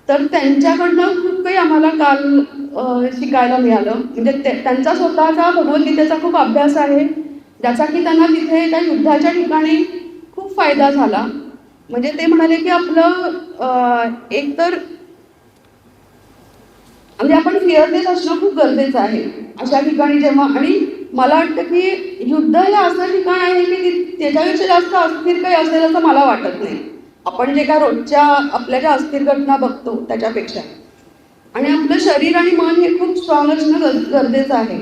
तर त्यांच्याकडनं खूप काही आम्हाला काल शिकायला मिळालं. म्हणजे त्यांचा स्वतःचा भगवद्गीतेचा खूप अभ्यास आहे, ज्याचा की त्यांना तिथे त्या युद्धाच्या ठिकाणी खूप फायदा झाला. म्हणजे ते म्हणाले की आपलं एकतर म्हणजे आपण फिअरलेस असणं खूप गरजेचं आहे अशा ठिकाणी जेव्हा. आणि मला वाटतं की युद्ध हे असं ठिकाण आहे की त्याच्यापेक्षा जास्त अस्थिर काही असेल असं मला वाटत नाही. आपण जे काय रोजच्या आपल्या ज्या अस्थिर घटना बघतो त्याच्यापेक्षा. आणि आपलं शरीर आणि मन हे खूप स्ट्रॉंग असणं गरजेचं आहे.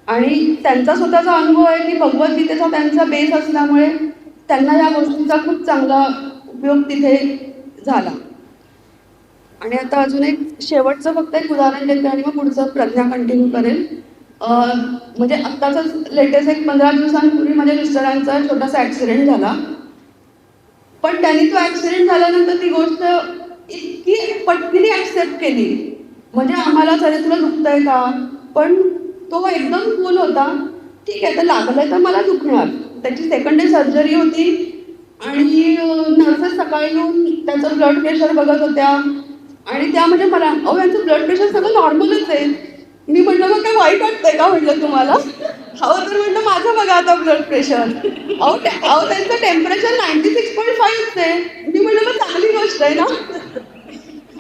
आणि त्यांचा स्वतःचा अनुभव आहे की भगवद्गीतेचा त्यांचा बेस असल्यामुळे त्यांना या गोष्टींचा खूप चांगला उपयोग तिथे झाला. आणि आता अजून एक शेवटचं फक्त एक उदाहरण देते आणि मग पुढचं प्रज्ञा कंटिन्यू करेल. म्हणजे आत्ताच लेटेस्ट एक 15 दिवसांपूर्वी माझ्या मिस्टरांचा छोटासा ॲक्सिडेंट झाला. पण त्यांनी तो ॲक्सिडेंट झाल्यानंतर ती गोष्ट इतकी पटकन ॲक्सेप्ट केली. म्हणजे आम्हाला तरी तुला दुखतंय का, पण तो एकदम कूल होता. ठीक आहे, तर लागलंय तर मला दुखणार. त्याची सेकंड डे सर्जरी होती आणि नर्सेस सकाळी येऊन त्याचं ब्लड प्रेशर बघत होत्या आणि त्या म्हणजे मला यांचं ब्लड प्रेशर सगळं नॉर्मलच आहे. मी म्हटलं मग काय वाईट वाटतंय का म्हटलं तुम्हाला. तर म्हटलं माझं बघा आता ब्लड प्रेशर. त्यांचं टेम्परेचर 96.5 आहे. मी म्हटलं मग चांगली गोष्ट आहे ना.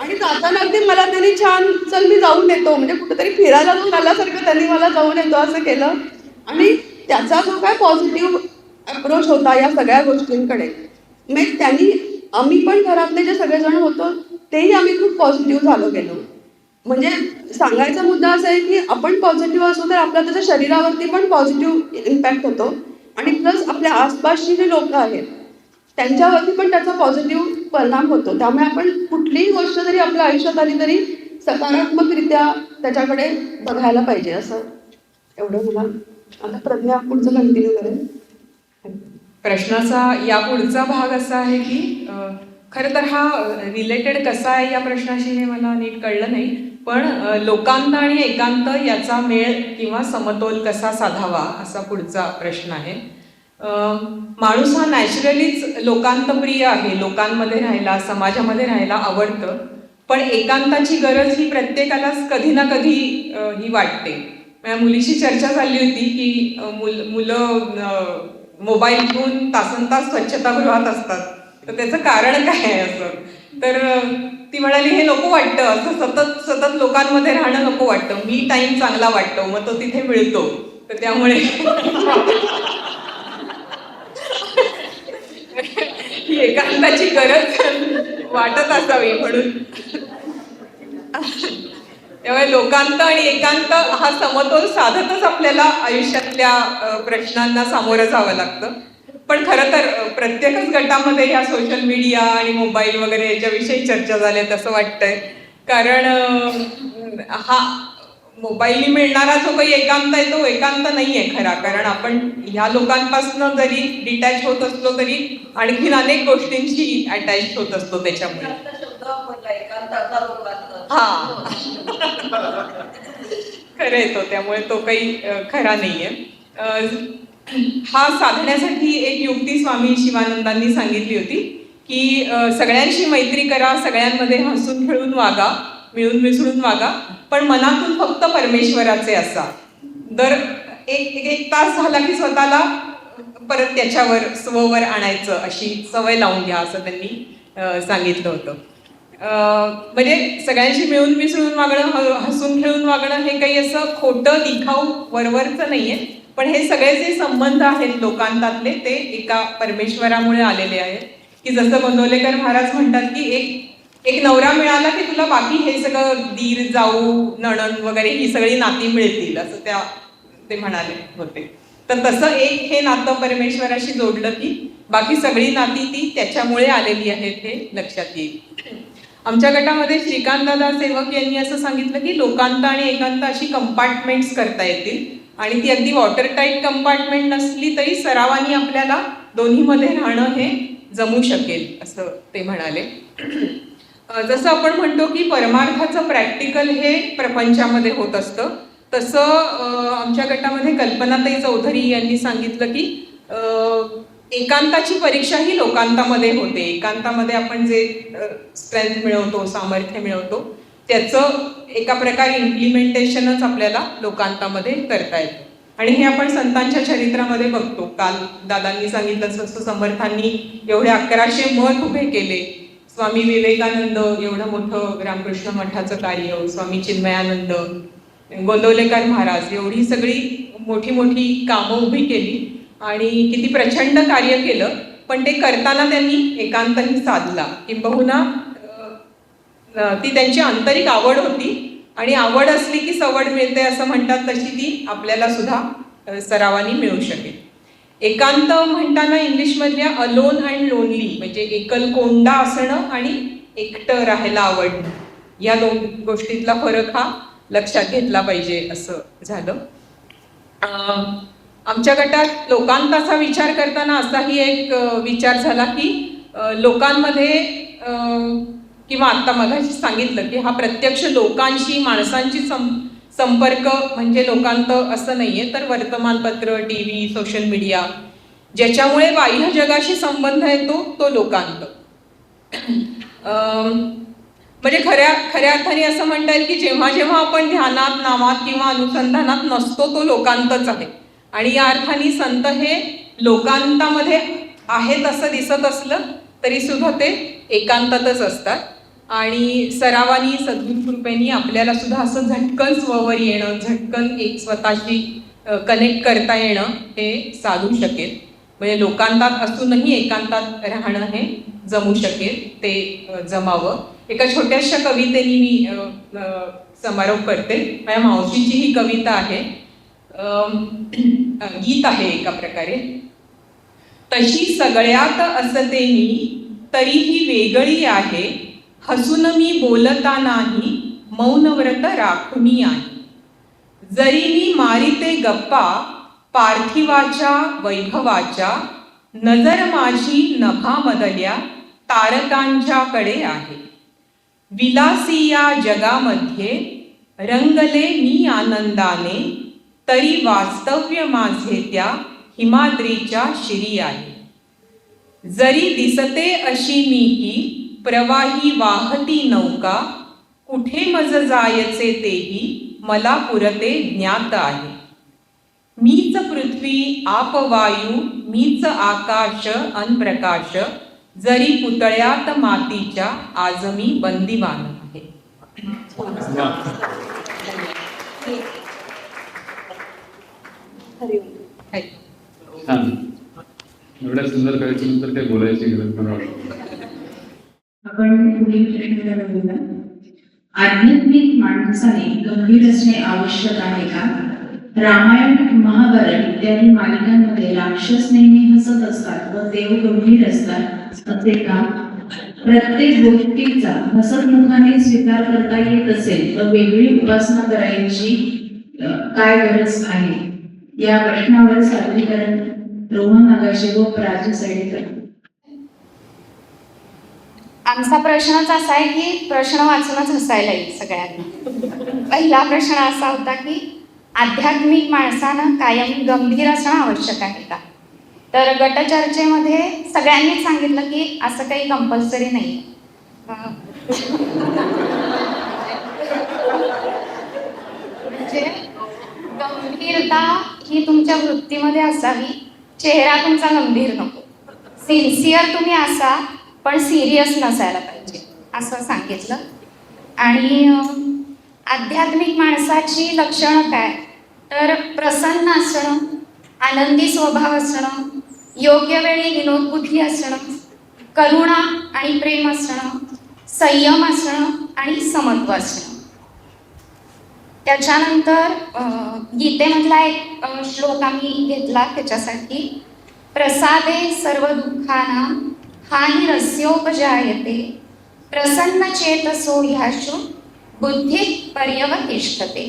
आणि जाताना अगदी मला त्यांनी छान चल मी जाऊन येतो म्हणजे कुठेतरी फिरायला जाऊन आल्यासारखं त्यांनी मला जाऊन येतो असं केलं. आणि त्याचा जो काय पॉझिटिव्ह अप्रोच होता या सगळ्या गोष्टींकडे, मग त्यांनी आम्ही पण घरातले जे सगळेजण होतो तेही आम्ही खूप पॉझिटिव्ह झालो गेलो. म्हणजे सांगायचा मुद्दा असा आहे की आपण पॉझिटिव्ह असू तर आपल्या त्याच्या शरीरावरती पण पॉझिटिव्ह इम्पॅक्ट होतो आणि प्लस आपल्या आसपासची जी लोक आहेत त्यांच्यावरती पण त्याचा पॉझिटिव्ह परिणाम होतो. त्यामुळे आपण कुठलीही गोष्ट जरी आपल्या आयुष्यात आली तरी सकारात्मकरित्या त्याच्याकडे बघायला पाहिजे. असं एवढं मला. आता प्रज्ञा पुढचं कंटिन्यू करेल. प्रश्नाचा या पुढचा भाग असा आहे की खरं तर हा रिलेटेड कसा आहे या प्रश्नाशी हे मला नीट कळलं नाही, पण लोकांत आणि एकांत याचा मेळ किंवा समतोल कसा साधावा असा पुढचा प्रश्न आहे. माणूस हा नॅचरलीच लोकांतप्रिय आहे, लोकांमध्ये राहायला समाजामध्ये राहायला आवडतं, पण एकांताची गरज ही प्रत्येकालाच कधी ना कधी ही वाटते. माझ्या मुलीशी चर्चा झाली होती की मुलं मोबाईल घेऊन तासनतास स्वच्छतागृहात असतात, तर त्याचं कारण काय आहे असं. तर ती म्हणाली हे नको वाटतं, असं सतत सतत लोकांमध्ये राहणं नको वाटतं, मी टाईम चांगला वाटतो, मग तो तिथे मिळतो, तर त्यामुळे ही एकांताची गरज वाटत असावी म्हणून. त्यामुळे लोकांत आणि एकांत हा समतोल साधतच आपल्याला आयुष्यातल्या प्रश्नांना सामोरं जावं लागतं. पण खरं तर प्रत्येकच गटामध्ये ह्या सोशल मीडिया आणि मोबाईल वगैरे याच्याविषयी चर्चा झाल्या असं वाटतंय. कारण हा मोबाईलनी मिळणारा जो काही एकांत आहे तो एकांत नाही आहे खरा. कारण आपण ह्या लोकांपासून जरी डिटॅच होत असलो तरी आणखीन अनेक गोष्टींशी अटॅच होत असतो त्याच्यामुळे. हा खरं आहे तो, त्यामुळे तो काही खरा नाहीये. हा साधण्यासाठी एक युक्ती स्वामी शिवानंदांनी सांगितली होती की सगळ्यांशी मैत्री करा, सगळ्यांमध्ये हसून खेळून वागा, मिळून मिसळून वागा, पण मनातून फक्त परमेश्वराचे असा. दर एक तास झाला की स्वतःला परत त्याच्यावर स्ववर आणायचं अशी सवय लावून घ्या असं त्यांनी सांगितलं होतं. म्हणजे सगळ्यांशी मिळून मिसळून वागणं, हसून खेळून वागणं हे काही असं खोटं दिखाऊ वरवरचं नाहीये, पण हे सगळे जे संबंध आहेत लोकांतातले ते एका परमेश्वरामुळे आलेले आहेत. की जसं गोंदवलेकर महाराज म्हणतात की एक नवरा मिळाला की तुला बाकी हे सगळं दीर, जाऊ, नणंद वगैरे ही सगळी नाती मिळतील, असं ते म्हणाले होते. तर तसं एक हे नातं परमेश्वराशी जोडलं की बाकी सगळी नाती ती त्याच्यामुळे आलेली आहेत हे लक्षात येईल. आमच्या गटामध्ये श्रीकांतदादा सेवक यांनी असं सांगितलं की लोकांत आणि एकांत अशी कंपार्टमेंट्स करता येतील आणि ती अगदी वॉटर टाईट कंपार्टमेंट नसली तरी सरावानी आपल्याला दोन्हीमध्ये राहणं हे जमू शकेल असं ते म्हणाले. जसं आपण म्हणतो की परमार्थाचं प्रॅक्टिकल हे प्रपंचामध्ये होत असतं, तसं आमच्या गटामध्ये कल्पनाताई चौधरी यांनी सांगितलं की एकांताची परीक्षा ही लोकांतामध्ये होते. एकांतामध्ये आपण जे स्ट्रेंथ मिळवतो, सामर्थ्य मिळवतो, त्याचं एका प्रकारे इम्प्लिमेंटेशनच आपल्याला लोकांतामध्ये करता येतं. आणि हे आपण संतांच्या चरित्रामध्ये बघतो. काल दादांनी सांगितलं तसं समर्थांनी एवढे 1100 मठ उभे केले, स्वामी विवेकानंद एवढं मोठं रामकृष्ण मठाचं कार्य, स्वामी चिन्मयानंद, गोंदवलेकर महाराज एवढी सगळी मोठी मोठी कामं उभी केली आणि किती प्रचंड कार्य केलं. पण ते करताना त्यांनी एकांतही साधला. किंबहुना ती त्यांची आंतरिक आवड होती आणि आवड असली की सवड मिळते असं म्हणतात, तशी ती आपल्याला सुद्धा सरावानी मिळू शकेल. एकांत म्हणताना इंग्लिशमधल्या अलोन अँड लोनली म्हणजे एकलकोंडा असणं आणि एकटं राहायला आवडणं, या दोन गोष्टीतला फरक हा लक्षात घेतला पाहिजे असं झालं. आमच्या गटात लोकांताचा विचार करताना असाही एक विचार झाला की लोकांमध्ये किंवा आत्ता मगाशी सांगितलं की हा प्रत्यक्ष लोकांशी, माणसांची संपर्क म्हणजे लोकांत असं नाहीये, तर वर्तमानपत्र, TV, सोशल मीडिया ज्याच्यामुळे बाह्य जगाशी संबंध येतो तो लोकांत. म्हणजे खऱ्या अर्थाने असं म्हणता येईल की जेव्हा जेव्हा आपण ध्यानात, नामात किंवा अनुसंधानात नसतो तो लोकांतच आहे. आणि या अर्थाने संत हे लोकांतामध्ये आहेत असं दिसत असलं तरी सुद्धा ते एकांतातच असतात. आणि सरावानी, सद्गुरू कृपेनी आपल्याला सुद्धा असं झटकन स्ववर येणं, झटकन एक स्वतःशी कनेक्ट करता येणं हे साधू शकेल. म्हणजे लोकांतात असूनही एकांतात राहणं हे जमू शकेल, ते जमावं. एका छोट्याशा कवितेने मी समारोप करते. माझ्या मावशीची ही कविता आहे, गीत आहे एका प्रकारे. तशी सगळ्यात असते मी तरीही वेगळी आहे, हसून मी बोलता नाही, मौन व्रत राखुनी आहे. जरी मी मारिते गप्पा पार्थिवाच्या वैभवाच्या, नजर माझी नभामधल्या तारकांच्याकडे आहे. विलासी या जगामध्ये रंगले मी आनंदाने, तरी वास्तव्य माझे त्या हिमाद्रीच्या शिरी आहे. जरी दिसते अशी मी ही प्रवाही वाहती नौका, कुठे मज जायचे तेही मला पुरते ज्ञात आहे. मीच पृथ्वी आप वायू, मीच आकाश अन प्रकाश, जरी पुतळ्यात मातीच्या आज मी बंदिवान आहे. छान. एवढ्या सुंदर कवितेनंतर ते बोलायची गरज मला वाटतं. आपण पुढील प्रश्न बघूया. आध्यात्मिक माणसाने गंभीर असणे आवश्यक आहे का? रामायण, महाभारत इत्यादी मालिकांमध्ये राक्षस नेहमी हसत असतात व देव गंभीर असतात असे का? प्रत्येक गोष्टीचा हसतमुखाने स्वीकार करता येत असेल तर वेगळी उपासना करायची काय गरज आहे? या प्रश्नावर सादरीकरण रोहन आगाशे व प्राची साडेकर. आमचा प्रश्नच असा आहे की प्रश्न वाचूनच हसायला येईल सगळ्यांना. पहिला प्रश्न असा होता की आध्यात्मिक माणसानं कायम गंभीर असणं आवश्यक आहे का? तर गटचर्चेमध्ये सगळ्यांनीच सांगितलं की असं काही कंपल्सरी नाही. म्हणजे गंभीरता ही तुमच्या वृत्तीमध्ये असावी, चेहरा तुमचा गंभीर नको. सिन्सिअर तुम्ही असा पण सिरियस नसायला पाहिजे, असं सांगितलं. आणि आध्यात्मिक माणसाची लक्षणं काय, तर प्रसन्न असणं, आनंदी स्वभाव असणं, योग्य वेळी विनोदबुद्धी असणं, करुणा आणि प्रेम असणं, संयम असणं आणि समत्व असणं. त्याच्यानंतर गीतेमधला एक श्लोक आम्ही घेतला त्याच्यासाठी, प्रसादे सर्व दुःखानां हानिरस्योपजायते प्रसन्न चेतसो ह्याशु बुद्धी पर्यवतिष्ठते.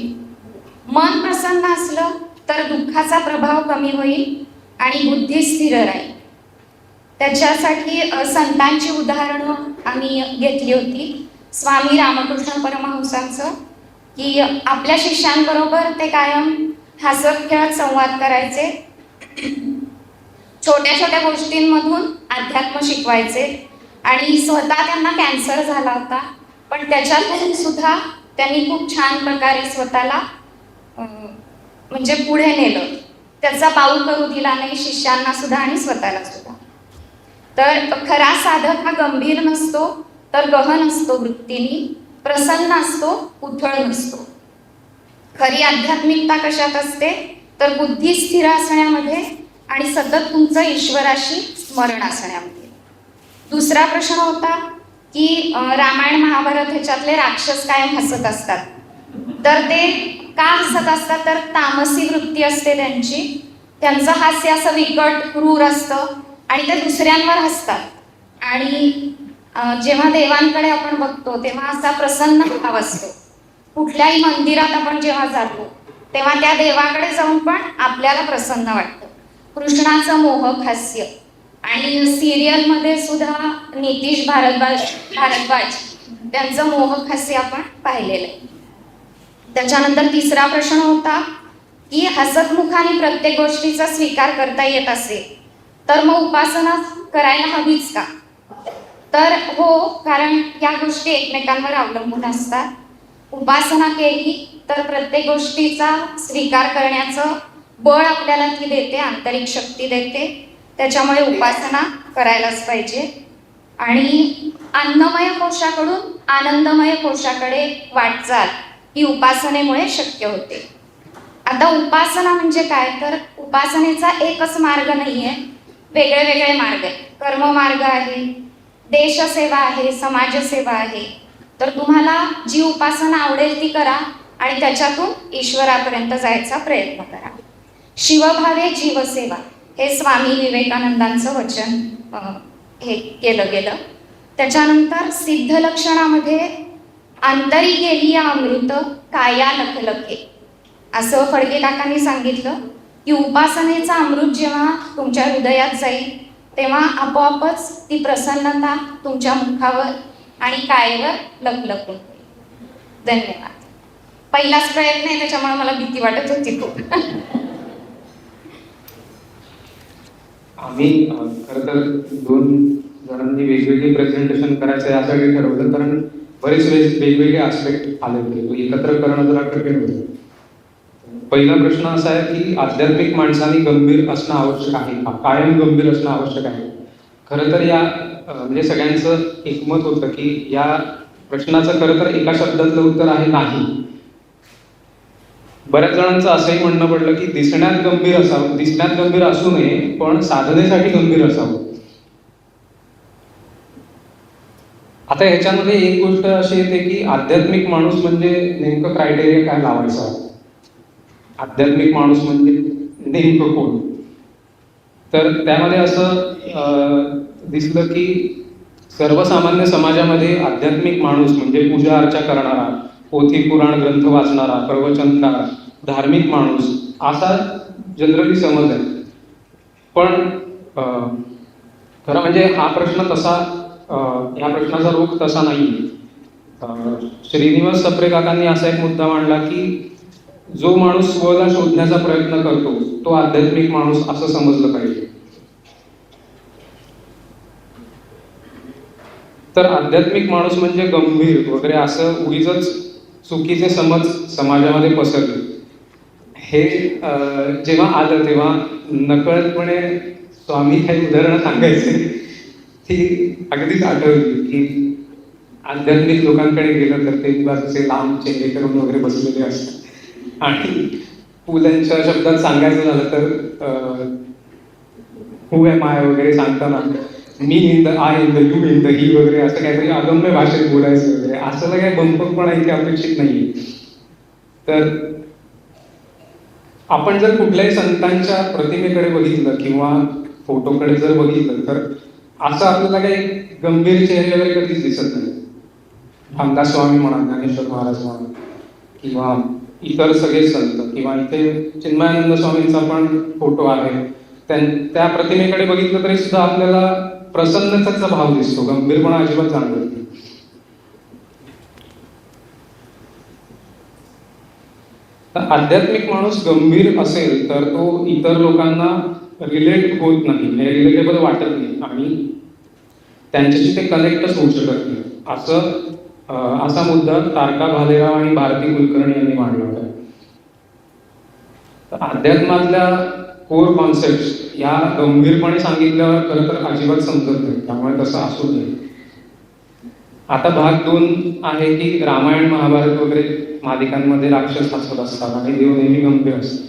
मन प्रसन्न असलं तर दुःखाचा प्रभाव कमी होईल आणि बुद्धी स्थिर राहील. त्याच्यासाठी संतांची उदाहरणं आम्ही घेतली होती. स्वामी रामकृष्ण परमहंसांचं, की आपल्या शिष्यांबरोबर ते कायम हसत खेळत संवाद करायचे, छोट्या छोट्या गोष्टींमधून अध्यात्म शिकवायचे. आणि स्वतः त्यांना कॅन्सर झाला होता, पण त्याच्यातून सुद्धा त्यांनी खूप छान प्रकारे स्वतःला म्हणजे पुढे नेलं. त्याचा पाऊल करू दिला नाही शिष्यांना सुद्धा आणि स्वतःला सुद्धा. तर खरा साधक हा गंभीर नसतो तर गहन असतो वृत्तीने, प्रसन्न असतो, उथळ नसतो. खरी आध्यात्मिकता कशात असते, तर बुद्धी स्थिर असण्यामध्ये आणि सतत तुमचं ईश्वराशी स्मरण असण्यामध्ये. दुसरा प्रश्न होता की रामायण महाभारत ह्याच्यातले राक्षस कायम हसत असतात. तर ते का हसत असतात, तर तामसी वृत्ती असते त्यांची. त्यांचं हास्य असं विकट क्रूर असतं आणि ते दुसऱ्यांवर हसतात. आणि जेव्हा देवांकडे आपण बघतो तेव्हा असा प्रसन्न भाव असतो. कुठल्याही मंदिरात आपण जेव्हा जातो तेव्हा त्या देवाकडे जाऊन पण आपल्याला प्रसन्न वाटतं. कृष्णाचं मोहक हास्य. आणि सिरियलमध्ये सुद्धा नितीश भारद्वाज त्यांचं मोहक हास्य आपण पाहिलेलं आहे. त्याच्यानंतर तिसरा प्रश्न होता की हसतमुखाने प्रत्येक गोष्टीचा स्वीकार करता येत असेल तर मग उपासना करायला हवीच का. तर हो, कारण या गोष्टी एकमेकांवर अवलंबून असतात. उपासना केली तर प्रत्येक गोष्टीचा स्वीकार करण्याचं बळ आपल्याला ती देते, आंतरिक शक्ती देते. त्याच्यामुळे उपासना करायलाच पाहिजे. आणि अन्नमय कोशाकडून आनंदमय कोशाकडे वाटचाल ही उपासनेमुळे शक्य होते. आता उपासना म्हणजे काय, तर उपासनेचा एकच मार्ग नाही आहे, वेगळे वेगळे मार्ग आहेत. कर्ममार्ग आहे, देशसेवा आहे, समाजसेवा आहे. तर तुम्हाला जी उपासना आवडेल ती करा आणि त्याच्यातून ईश्वरापर्यंत जायचा प्रयत्न करा. शिवभावे जीवसेवा हे स्वामी विवेकानंदांचं वचन हे केलं गेलं. त्याच्यानंतर सिद्ध लक्षणामध्ये अंतरी गेली अमृत काया लखलखे असं फडके काकांनी सांगितलं की उपासनेचा अमृत जेव्हा तुमच्या हृदयात जाईल तेव्हा आपोआपच ती प्रसन्नता तुमच्या मुखावर आणि कायेवर लखलखून होईल. धन्यवाद. पहिलाच प्रयत्न आहे त्याच्यामुळे मला भीती वाटत होती खूप. आम्ही खरं तर 2 जणांनी वेगवेगळे प्रेझेंटेशन करायचं यासाठी ठरवलं, कारण बरेच वेगवेगळे आस्पेक्ट आले होते, एकत्र करणं जरा कठीण होतं. पहिला प्रश्न असा आहे की आध्यात्मिक माणसाने गंभीर असणं आवश्यक आहे का, कायम गंभीर असणं आवश्यक आहे. खरं तर या म्हणजे सगळ्यांचं एकमत होतं की या प्रश्नाचं खरं तर एका शब्दातलं उत्तर आहे नाही. बऱ्याच जणांचं असंही म्हणणं पडलं की दिसण्यात गंभीर असावं, दिसण्यात गंभीर असू नये पण साधनेसाठी गंभीर असावं. आता ह्याच्यामध्ये एक गोष्ट अशी येते की आध्यात्मिक माणूस म्हणजे नेमकं क्रायटेरिया काय लावायचं, आध्यात्मिक माणूस म्हणजे नेमकं कोण. तर त्यामध्ये असं दिसलं की सर्वसामान्य समाजामध्ये आध्यात्मिक माणूस म्हणजे पूजा अर्चा करणारा, पोथी पुराण ग्रंथ वाचणारा, प्रवचनकार, धार्मिक माणूस असा जनरली समज आहे. पण खरं म्हणजे हा प्रश्न तसा या प्रश्नाचा रोख तसा नाही. श्रीनिवास सप्रे काकांनी असा एक मुद्दा मांडला की जो माणूस स्वला शोधण्याचा प्रयत्न करतो तो आध्यात्मिक माणूस असं समजलं पाहिजे. तर आध्यात्मिक माणूस म्हणजे गंभीर वगैरे असं उगीच चुकीचे समज समाजामध्ये पसरले. हे जेव्हा आलं तेव्हा नकळतपणे स्वामी काही उदाहरणं सांगायचे ती अगदीच आठवली की आध्यात्मिक लोकांकडे गेलं तर ते उगाच असे लांब चेहरे करून वगैरे बसलेले असतात. आणि पुलंच्या शब्दात सांगायचं झालं तर हू एम आय वगैरे सांगताना मी in the I in the you in the he वगैरे असं काहीतरी अगम्य भाषेत बोलायचं वगैरे असं काही बंपकपणा इथे अपेक्षित नाहीये. तर आपण जर कुठल्याही संतांच्या प्रतिमेकडे बघितलं किंवा फोटोकडे जर बघितलं तर असं आपल्याला काही गंभीर चेहरे वगैरे कधीच दिसत नाही. रामदास स्वामी म्हणा, ज्ञानेश्वर महाराज म्हणा किंवा इतर सगळे संत किंवा इथे चिन्मयानंद स्वामींचा पण फोटो आहे, त्या प्रतिमेकडे बघितलं तरी सुद्धा आपल्याला प्रसन्नतेचा भाव दिसतो, गंभीरपणा अजिबात जाणवत नाही. आध्यात्मिक माणूस गंभीर असेल तर तो इतर लोकांना रिलेट होत नाही, रिलेटेबल वाटत नाही आणि त्यांच्याशी ते कनेक्टच होऊ शकत नाही. असा मुद्दा तारका भालेराव आणि भारती कुलकर्णी यांनी मांडला होता. अध्यात्मातल्या कोर कॉन्सेप्ट या गंभीरपणे सांगितल्यावर खरं तर अजिबात समजत नाही, त्यामुळे तसं असू नये. आता भाग 2 आहे की रामायण महाभारत वगैरे मालिकांमध्ये राक्षस हसत असतात आणि देव नेहमी गंभीर असतात.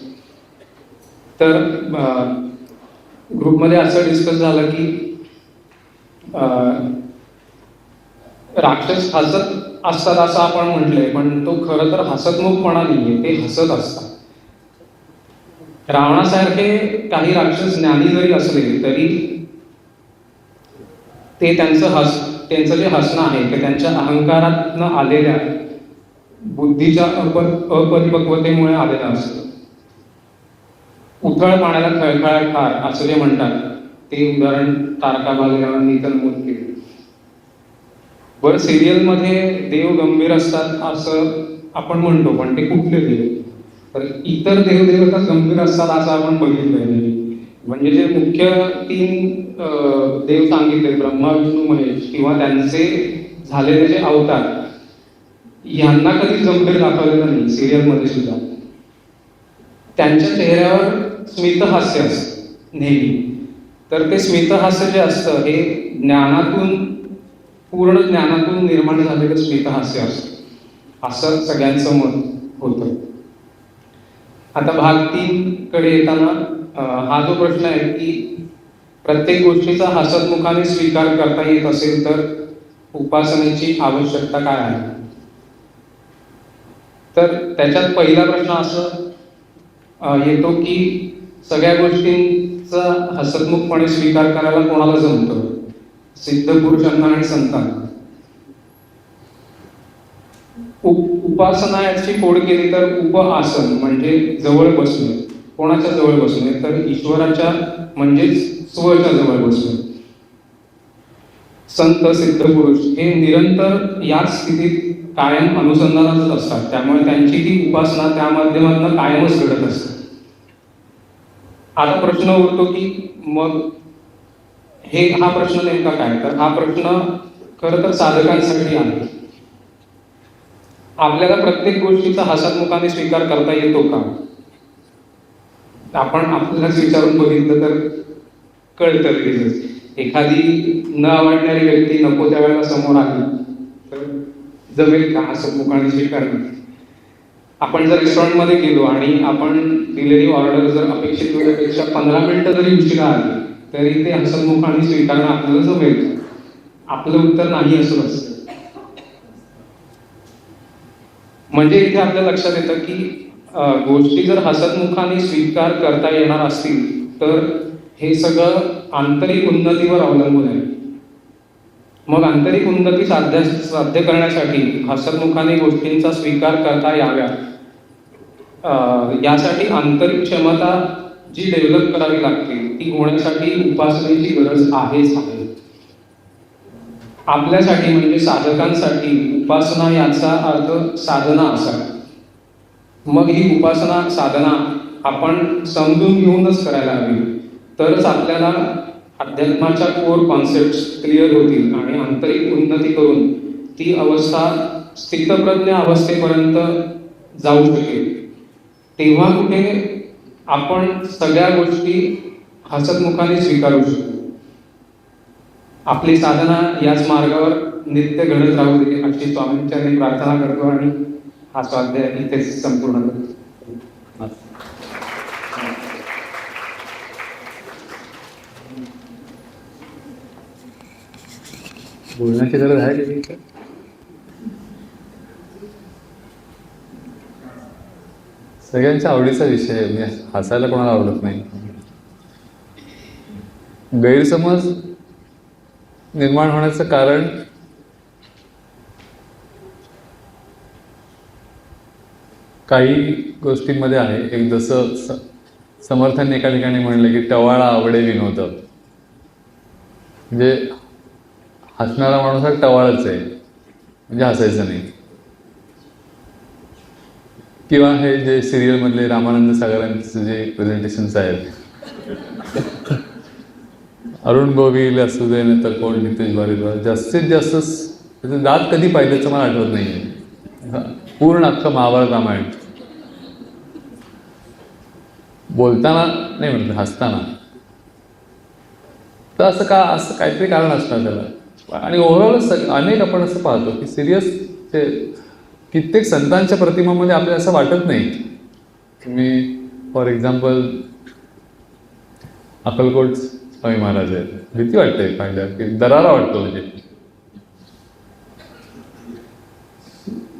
तर ग्रुपमध्ये असं डिस्कस झालं की राक्षस हसत असतात असं आपण म्हटलंय, पण तो खरं तर हसतमुखपणा नाहीये, ते हसत असतात. रावणासारखे काही राक्षस ज्ञानी जरी असले तरी ते त्यांचं जे हसणं आहे ते त्यांच्या अहंकारातनं आलेल्या बुद्धीच्या अपरिपक्वतेमुळे आलेलं असतं. उथळ पाण्याला खळखळाट ठार असं जे म्हणतात ते उदाहरण तारका भालेरावांनी इथं नमूद केले. बरं, सिरियलमध्ये देव गंभीर असतात असं आपण म्हणतो, पण ते कुठले देव? तर इतर देवदेवता गंभीर असतात असं आपण बघितलंय नाही. म्हणजे जे मुख्य 3 देव सांगितले, ब्रह्मा विष्णू महेश किंवा त्यांचे झालेले जे अवतार, यांना कधी गंभीर दाखवलेलं नाही सिरियलमध्ये सुद्धा. त्यांच्या चेहऱ्यावर स्मितहास्य असतं नेहमी. तर ते स्मितहास्य जे असतं हे पूर्ण ज्ञानातून निर्माण झालेलं स्मितहास्य असतं, असं सगळ्यांचं मत होतं. आता भाग 3 कडे येताना हा जो प्रश्न आहे की प्रत्येक गोष्टीचा हसतमुखाने स्वीकार करता येत असेल तर उपासनेची आवश्यकता काय आहे? तर त्याच्यात पहिला प्रश्न असं येतो की सगळ्या गोष्टींचा हसतमुखपणे स्वीकार करायला कोणाला जमतं? सिद्ध पुरुषांना आणि संतांना. उपासना याची फोड केली तर उपआसन म्हणजे जवळ बसणे. कोणाच्या जवळ बसणे? तर ईश्वराच्या म्हणजेच स्वच्या जवळ बसणे. संत सिद्ध पुरुष हे निरंतर याच स्थितीत कायम अनुसंधानातच असतात, त्यामुळे त्यांची ती उपासना त्या माध्यमातून कायमच घडत असते. आता प्रश्न उरतो की मग हा प्रश्न नेमका काय? तर हा प्रश्न खरं तर साधकांसाठी आहे. आपल्याला प्रत्येक गोष्टीचा हसतमुखाने स्वीकार करता येतो का? आपण आपल्यालाच विचारून बघितलं तर कळतं लगेच. एखादी न आवडणारी व्यक्ती नको त्यावेळेला समोर आली तर जमेल का हसतमुखाने स्वीकारणं? आपण जर रेस्टॉरंटमध्ये गेलो आणि आपण दिलेली ऑर्डर जर अपेक्षित वेळेपेक्षा 15 मिनिटं जरी उशिरा आली तरी ते हसतमुखाने स्वीकारणं आपल्याला जमेल का? आपलं उत्तर नाही असं असतं. म्हणजे इथे आपल्या लक्षात येतं की गोष्टी जर हसतमुखाने स्वीकार करता येणार असतील तर हे सगळं आंतरिक उन्नतीवर अवलंबून आहे. मग आंतरिक उन्नती साध्य करण्यासाठी हसतमुखाने गोष्टींचा स्वीकार करता याव्या यासाठी आंतरिक क्षमता जी डेव्हलप करावी लागते ती होण्यासाठी उपासनेची गरज आहेच आहे. आपल्यासाठी म्हणजे साधकांसाठी उपासना याचा अर्थ साधना असा. मग ही उपासना साधना आपण समजून घेऊनच करायला हवी, तरच आपल्याला अध्यात्माच्या कोर कॉन्सेप्ट क्लिअर होतील आणि आंतरिक उन्नती करून ती अवस्था स्थितप्रज्ञ अवस्थेपर्यंत जाऊ शकेल. तेव्हा कुठे आपण सगळ्या गोष्टी हसतमुखाने स्वीकारू शकतो. आपली साधना याच मार्गावर नित्य घडत राहू दे अशी स्वामींच्या मी प्रार्थना करतो आणि हा स्वाध्याय इथेच संपूर्ण करतो. बोलण्याची गरज आहे का? सगळ्यांच्या आवडीचा विषय आहे, म्हणजे हसायला कोणाला आवडत नाही. गैरसमज निर्माण होण्याचं कारण काही गोष्टींमध्ये आहे. एक जसं समर्थांनी एका ठिकाणी म्हणलं की टवाळा आवडे विनोद, म्हणजे हसणारा माणूस हा टवाळच आहे, म्हणजे हसायचं नाही. किंवा हे जे सिरियल मधले रामानंद सागरांचे जे प्रेझेंटेशन्स आहेत, अरुण गोविल असू दे नाही तर कोण नितेश वारीकर, जास्तीत जास्त त्याचे दात कधी पाहिल्याचं मला आठवत नाहीये. पूर्ण अख्खं महाभारत रामायण बोलताना नाही म्हणत, हसताना. तर असं का, असं काहीतरी कारण असणार त्याला. आणि ओव्हरऑल अनेक आपण असं पाहतो की सिरियस ते कित्येक संतांच्या प्रतिमांमध्ये आपल्याला असं वाटत नाही. तुम्ही फॉर एक्झाम्पल अक्कलकोट स्वामी महाराज आहेत, भीती वाटते पाहिलं की दरारा वाटतो. म्हणजे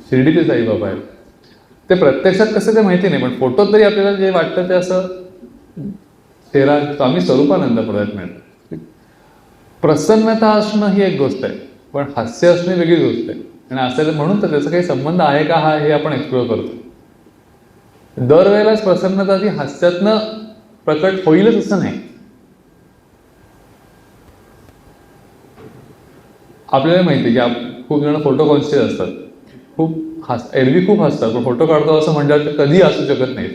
शिर्डीचे साईबाबा आहेत, ते प्रत्यक्षात कसं ते माहिती नाही, पण फोटोत तरी आपल्याला जे वाटतं ते असं तेरा स्वामी स्वरूपानंद प्रदात. प्रसन्नता असणं ही एक गोष्ट आहे, पण हास्य असणे वेगळी गोष्ट आहे. आणि असेल म्हणून तर त्याचा काही संबंध आहे का हा हे आपण एक्सप्लोर करतो. दरवेळेलाच प्रसन्नता ती हास्यातनं प्रकट होईलच असं नाही. आपल्याला माहिती आहे की खूप जण फोटो कॉन्शियस असतात, खूप एरवी खूप हसतात, पण फोटो काढतो असं म्हटलं तर कधीही असू शकत नाही.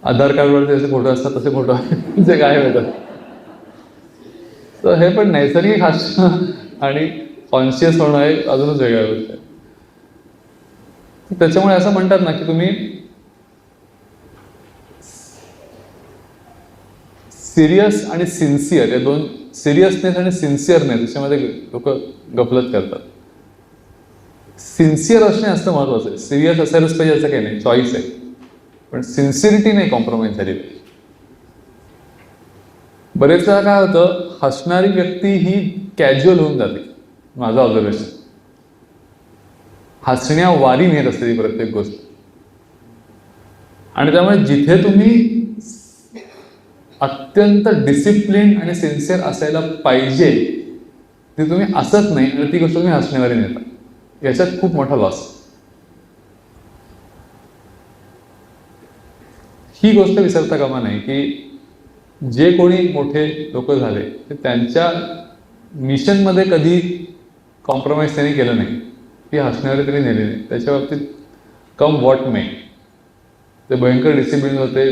आधार कार्डवरती जसे फोटो असतात तसे फोटो जे गायब होतात. तर हे पण नैसर्गिक हास्य आणि कॉन्शियस होणं हे अजूनच वेगळ्या गोष्ट आहे. त्याच्यामुळे असं म्हणतात ना की तुम्ही सिरियस आणि सिन्सिअर या दोन, सिरियसनेस आणि सिन्सिअरनेस याच्यामध्ये लोक गफलत करतात. सिन्सिअर असणे असतं महत्वाचं आहे, सिरियस असायलाच पाहिजे असं काही नाही, चॉईस आहे, पण सिन्सिअरिटी नाही कॉम्प्रोमाइज झाली पाहिजे. बरेच वेळा काय होतं, हसणारी व्यक्ती ही कॅज्युअल होऊन जाते. माझं ऑब्झर्वेशन, हसण्या वारी नेत असते ती प्रत्येक गोष्ट. आणि त्यामुळे जिथे तुम्ही अत्यंत डिसिप्लिन आणि सिन्सिअर असायला पाहिजे ती तुम्ही असत नाही आणि ती गोष्ट तुम्ही हसण्यावारी नेता, याच्यात खूप मोठा लॉस. ही गोष्ट विसरता कामा नाही की जे कोणी मोठे लोक झाले ते त्यांच्या मिशनमध्ये कधी कॉम्प्रोमाइज त्यांनी केलं नाही, ती हसण्यावर तरी नेली नाही. त्याच्या बाबतीत कम वॉट मे ते भयंकर डिसिप्लिन होते.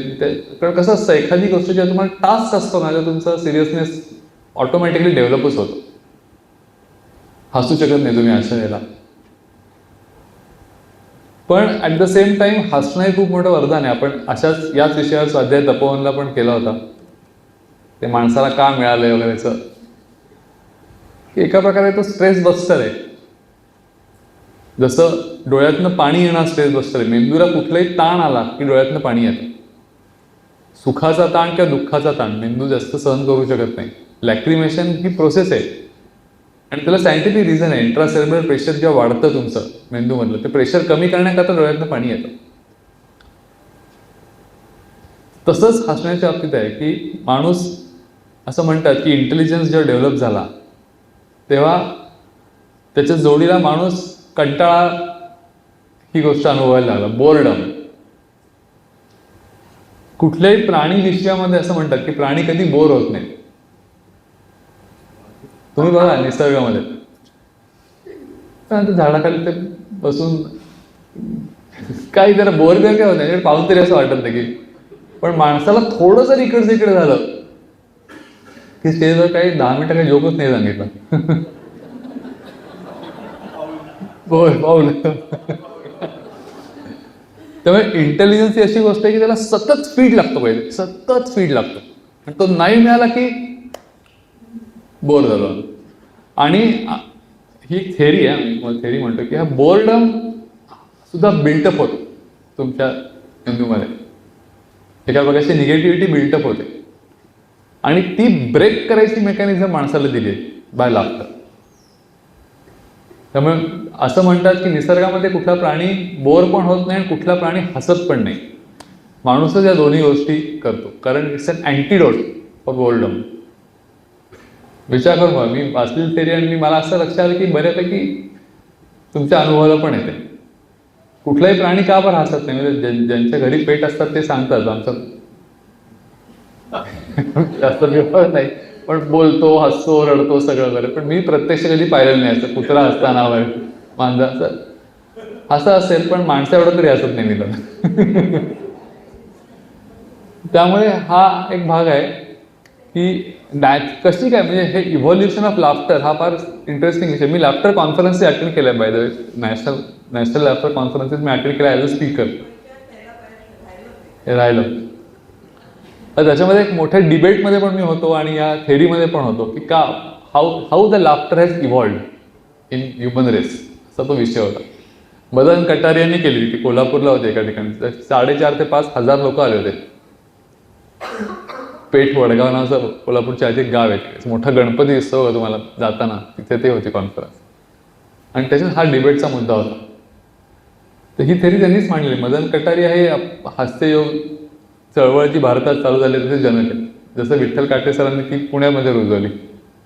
कारण कसं असतं, एखादी गोष्ट जेव्हा तुम्हाला टास्क असतो ना, तेव्हा तुमचा सिरियसनेस ऑटोमॅटिकली डेव्हलपच होतो. हसू शकत नाही तुम्ही अशा वेळेला. पण ॲट द सेम टाइम हसणं हे खूप मोठं वरदान आहे. आपण अशाच याच विषयावर स्वाध्याय तपोवनला पण केला होता, ते माणसाला का मिळालंय वगैरेचं. एका प्रकारे तो स्ट्रेस बस्टर आहे. जसं डोळ्यातनं पाणी येणं स्ट्रेस बस्टर आहे. मेंदूला कुठलाही ताण आला की डोळ्यातनं पाणी येतं. सुखाचा ताण किंवा दुःखाचा ताण मेंदू जास्त सहन करू शकत नाही. लॅक्रिमेशन ही प्रोसेस आहे आणि त्याला सायंटिफिक रिझन आहे. इंट्रासेरेब्रल प्रेशर जेव्हा वाढतं तुमचं मेंदूमधलं, ते प्रेशर कमी करण्याकरता डोळ्यातनं पाणी येतं. तसंच हसण्याच्या बाबतीत आहे की माणूस असं म्हणतात की इंटेलिजन्स जेव्हा डेव्हलप झाला तेव्हा त्याच्या जोडीला माणूस कंटाळा ही गोष्ट अनुभवायला लागला, बोर्डम. कुठल्याही प्राणी विषयामध्ये असं म्हणतात की प्राणी कधी बोर होत नाही. तुम्ही बघा निसर्गामध्ये झाडाखाली ते बसून काही जरा बोर काय होत नाही, पाहून तरी असं वाटत नाही की. पण माणसाला थोडं जर इकडचं इकडे झालं की स्टेजवर काही 10 मिनिटं काही जोकच नाही सांगितलं. होय पाऊल. त्यामुळे इंटेलिजन्स ही अशी गोष्ट आहे की त्याला सतत स्पीड लागतो पाहिजे, सतत स्पीड लागतो. आणि तो नाही मिळाला की बोर झालो. आणि ही थेरी आहे, मी थेरी म्हणतो की हा बोर्डम सुद्धा बिल्टअप होतो तुमच्या मेंदूमध्ये, एका प्रकारची निगेटिव्हिटी बिल्टअप होते आणि ती ब्रेक करायची मेकॅनिझम माणसाला दिली आहे बाय लाफ्टर. त्यामुळे असं म्हणतात की निसर्गामध्ये कुठला प्राणी बोर पण होत नाही आणि कुठला प्राणी हसत पण नाही. माणूसच या दोन्ही गोष्टी करतो, कारण it's an antidote for boredom. विचार करून बघा, मी वाचलेली थेरी आणि मला असं लक्षात आलं की बऱ्यापैकी तुमच्या अनुभवाला पण येते. कुठलाही प्राणी का बरं हसत नाही, म्हणजे ज्यांच्या घरी पेट असतात ते सांगतात आमचं जास्त व्यवहार नाही पण बोलतो, हसतो, रडतो, सगळं बरं. पण मी प्रत्यक्ष कधी पाहिलेलं नाही असं कुत्रा हसताना वगैरे, मांजर असं असेल, पण माणसं एवढं तरी हसत नाही मी. त्यामुळे हा एक भाग आहे की कशी काय, म्हणजे हे इव्हॉल्युशन ऑफ लाफ्टर हा फार इंटरेस्टिंग विषय. मी लाफ्टर कॉन्फरन्स अटेंड केल्या by the way, national laughter conferences me attend केल्या ॲज अ स्पीकर. हे राहिलं तर त्याच्यामध्ये एक मोठ्या डिबेटमध्ये पण मी होतो आणि या थेरीमध्ये पण होतो की का how the laughter has evolved in human race, असा तो विषय होता. मदन कटारियांनी केली होती, कोल्हापूरला होते एका ठिकाणी. 4,500 ते 5,000 लोक आले होते. पेठ वडगाव नावाचं कोल्हापूरच्या आधी एक गाव आहे, मोठा गणपती दिसतो का तुम्हाला जाताना, तिथे ते होती कॉन्फरन्स. आणि त्याच्यात हा डिबेटचा मुद्दा होता. तर ही थेरी त्यांनीच मांडली. मदन कटारिया हे हास्ययोग चळवळ जी भारतात चालू झाली त्याचे जनक आहे. जसं विठ्ठल काटे सरांनी ती पुण्यामध्ये रुजवली,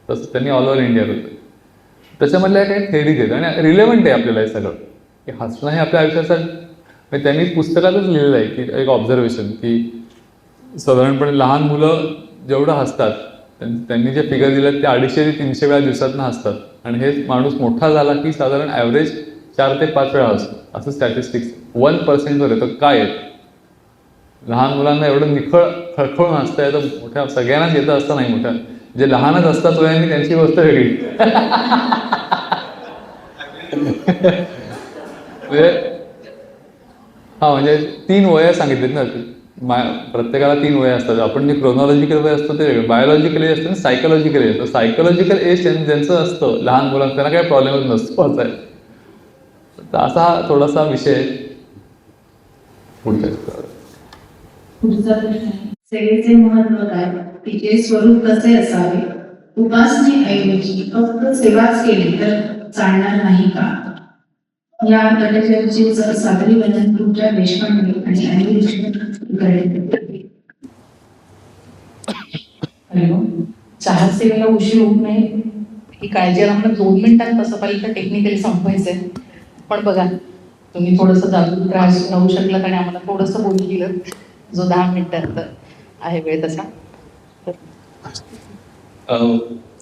तसं त्यांनी ऑल ओव्हर इंडिया रुजवली. त्याच्यामधल्या काही थेरीज आहेत आणि रिलेव्हंट आहे आपल्याला हे सगळं, की हसणं हे आपल्या आयुष्याचा. म्हणजे त्यांनी पुस्तकातच लिहिलेलं आहे की एक ऑब्झर्वेशन की साधारणपणे लहान मुलं जेवढं हसतात, त्यांनी जे फिगर दिलं ते 250 ते 300 वेळा दिवसातनं हसतात. आणि हे माणूस मोठा झाला की साधारण ॲव्हरेज 4 ते 5 वेळा हसतो, असं स्टॅटिस्टिक्स 1% येतं. काय येतं? लहान मुलांना एवढं निखळ खळखळून हसता येतं, मोठ्या सगळ्यांनाच येतं असं नाही. मोठ्या जे लहानच असतात वयाने त्यांची गोष्ट वेगळी. म्हणजे 3 वया सांगितलीत ना, प्रत्येकाला 3 वय असतात. आपण जे क्रोनॉलॉजिकल वय असतं ते वेगळं, बायोलॉजिकल एज असतं, सायकोलॉजिकल एज असतं. सायकोलॉजिकल एज ज्यांचं असतं लहान मुलांना, त्यांना काही प्रॉब्लेमच नसतो असा. तर असा हा थोडासा विषय पुढच्या. पुढचा प्रश्न आहे, सेवेचे महत्व काय, तिचे स्वरूप कसे असावे, उपासनेऐवजी फक्त सेवाच केली तर चालणार नाही का? या गटचर्चेचं सादरीकरण तुमच्या देशपांडे आणि हॅलो, चहा सेवेला उशीर होऊ नये ही काळजी आम्हाला 2 मिनिटात तसं पाहिजे तर टेक्निकली संपवायचंय. पण बघा, तुम्ही थोडंसं जागरूक राहू शकलात आणि आम्हाला थोडंसं बोलू दिलं, जो 10 मिनिटात आहे वेळ तसा.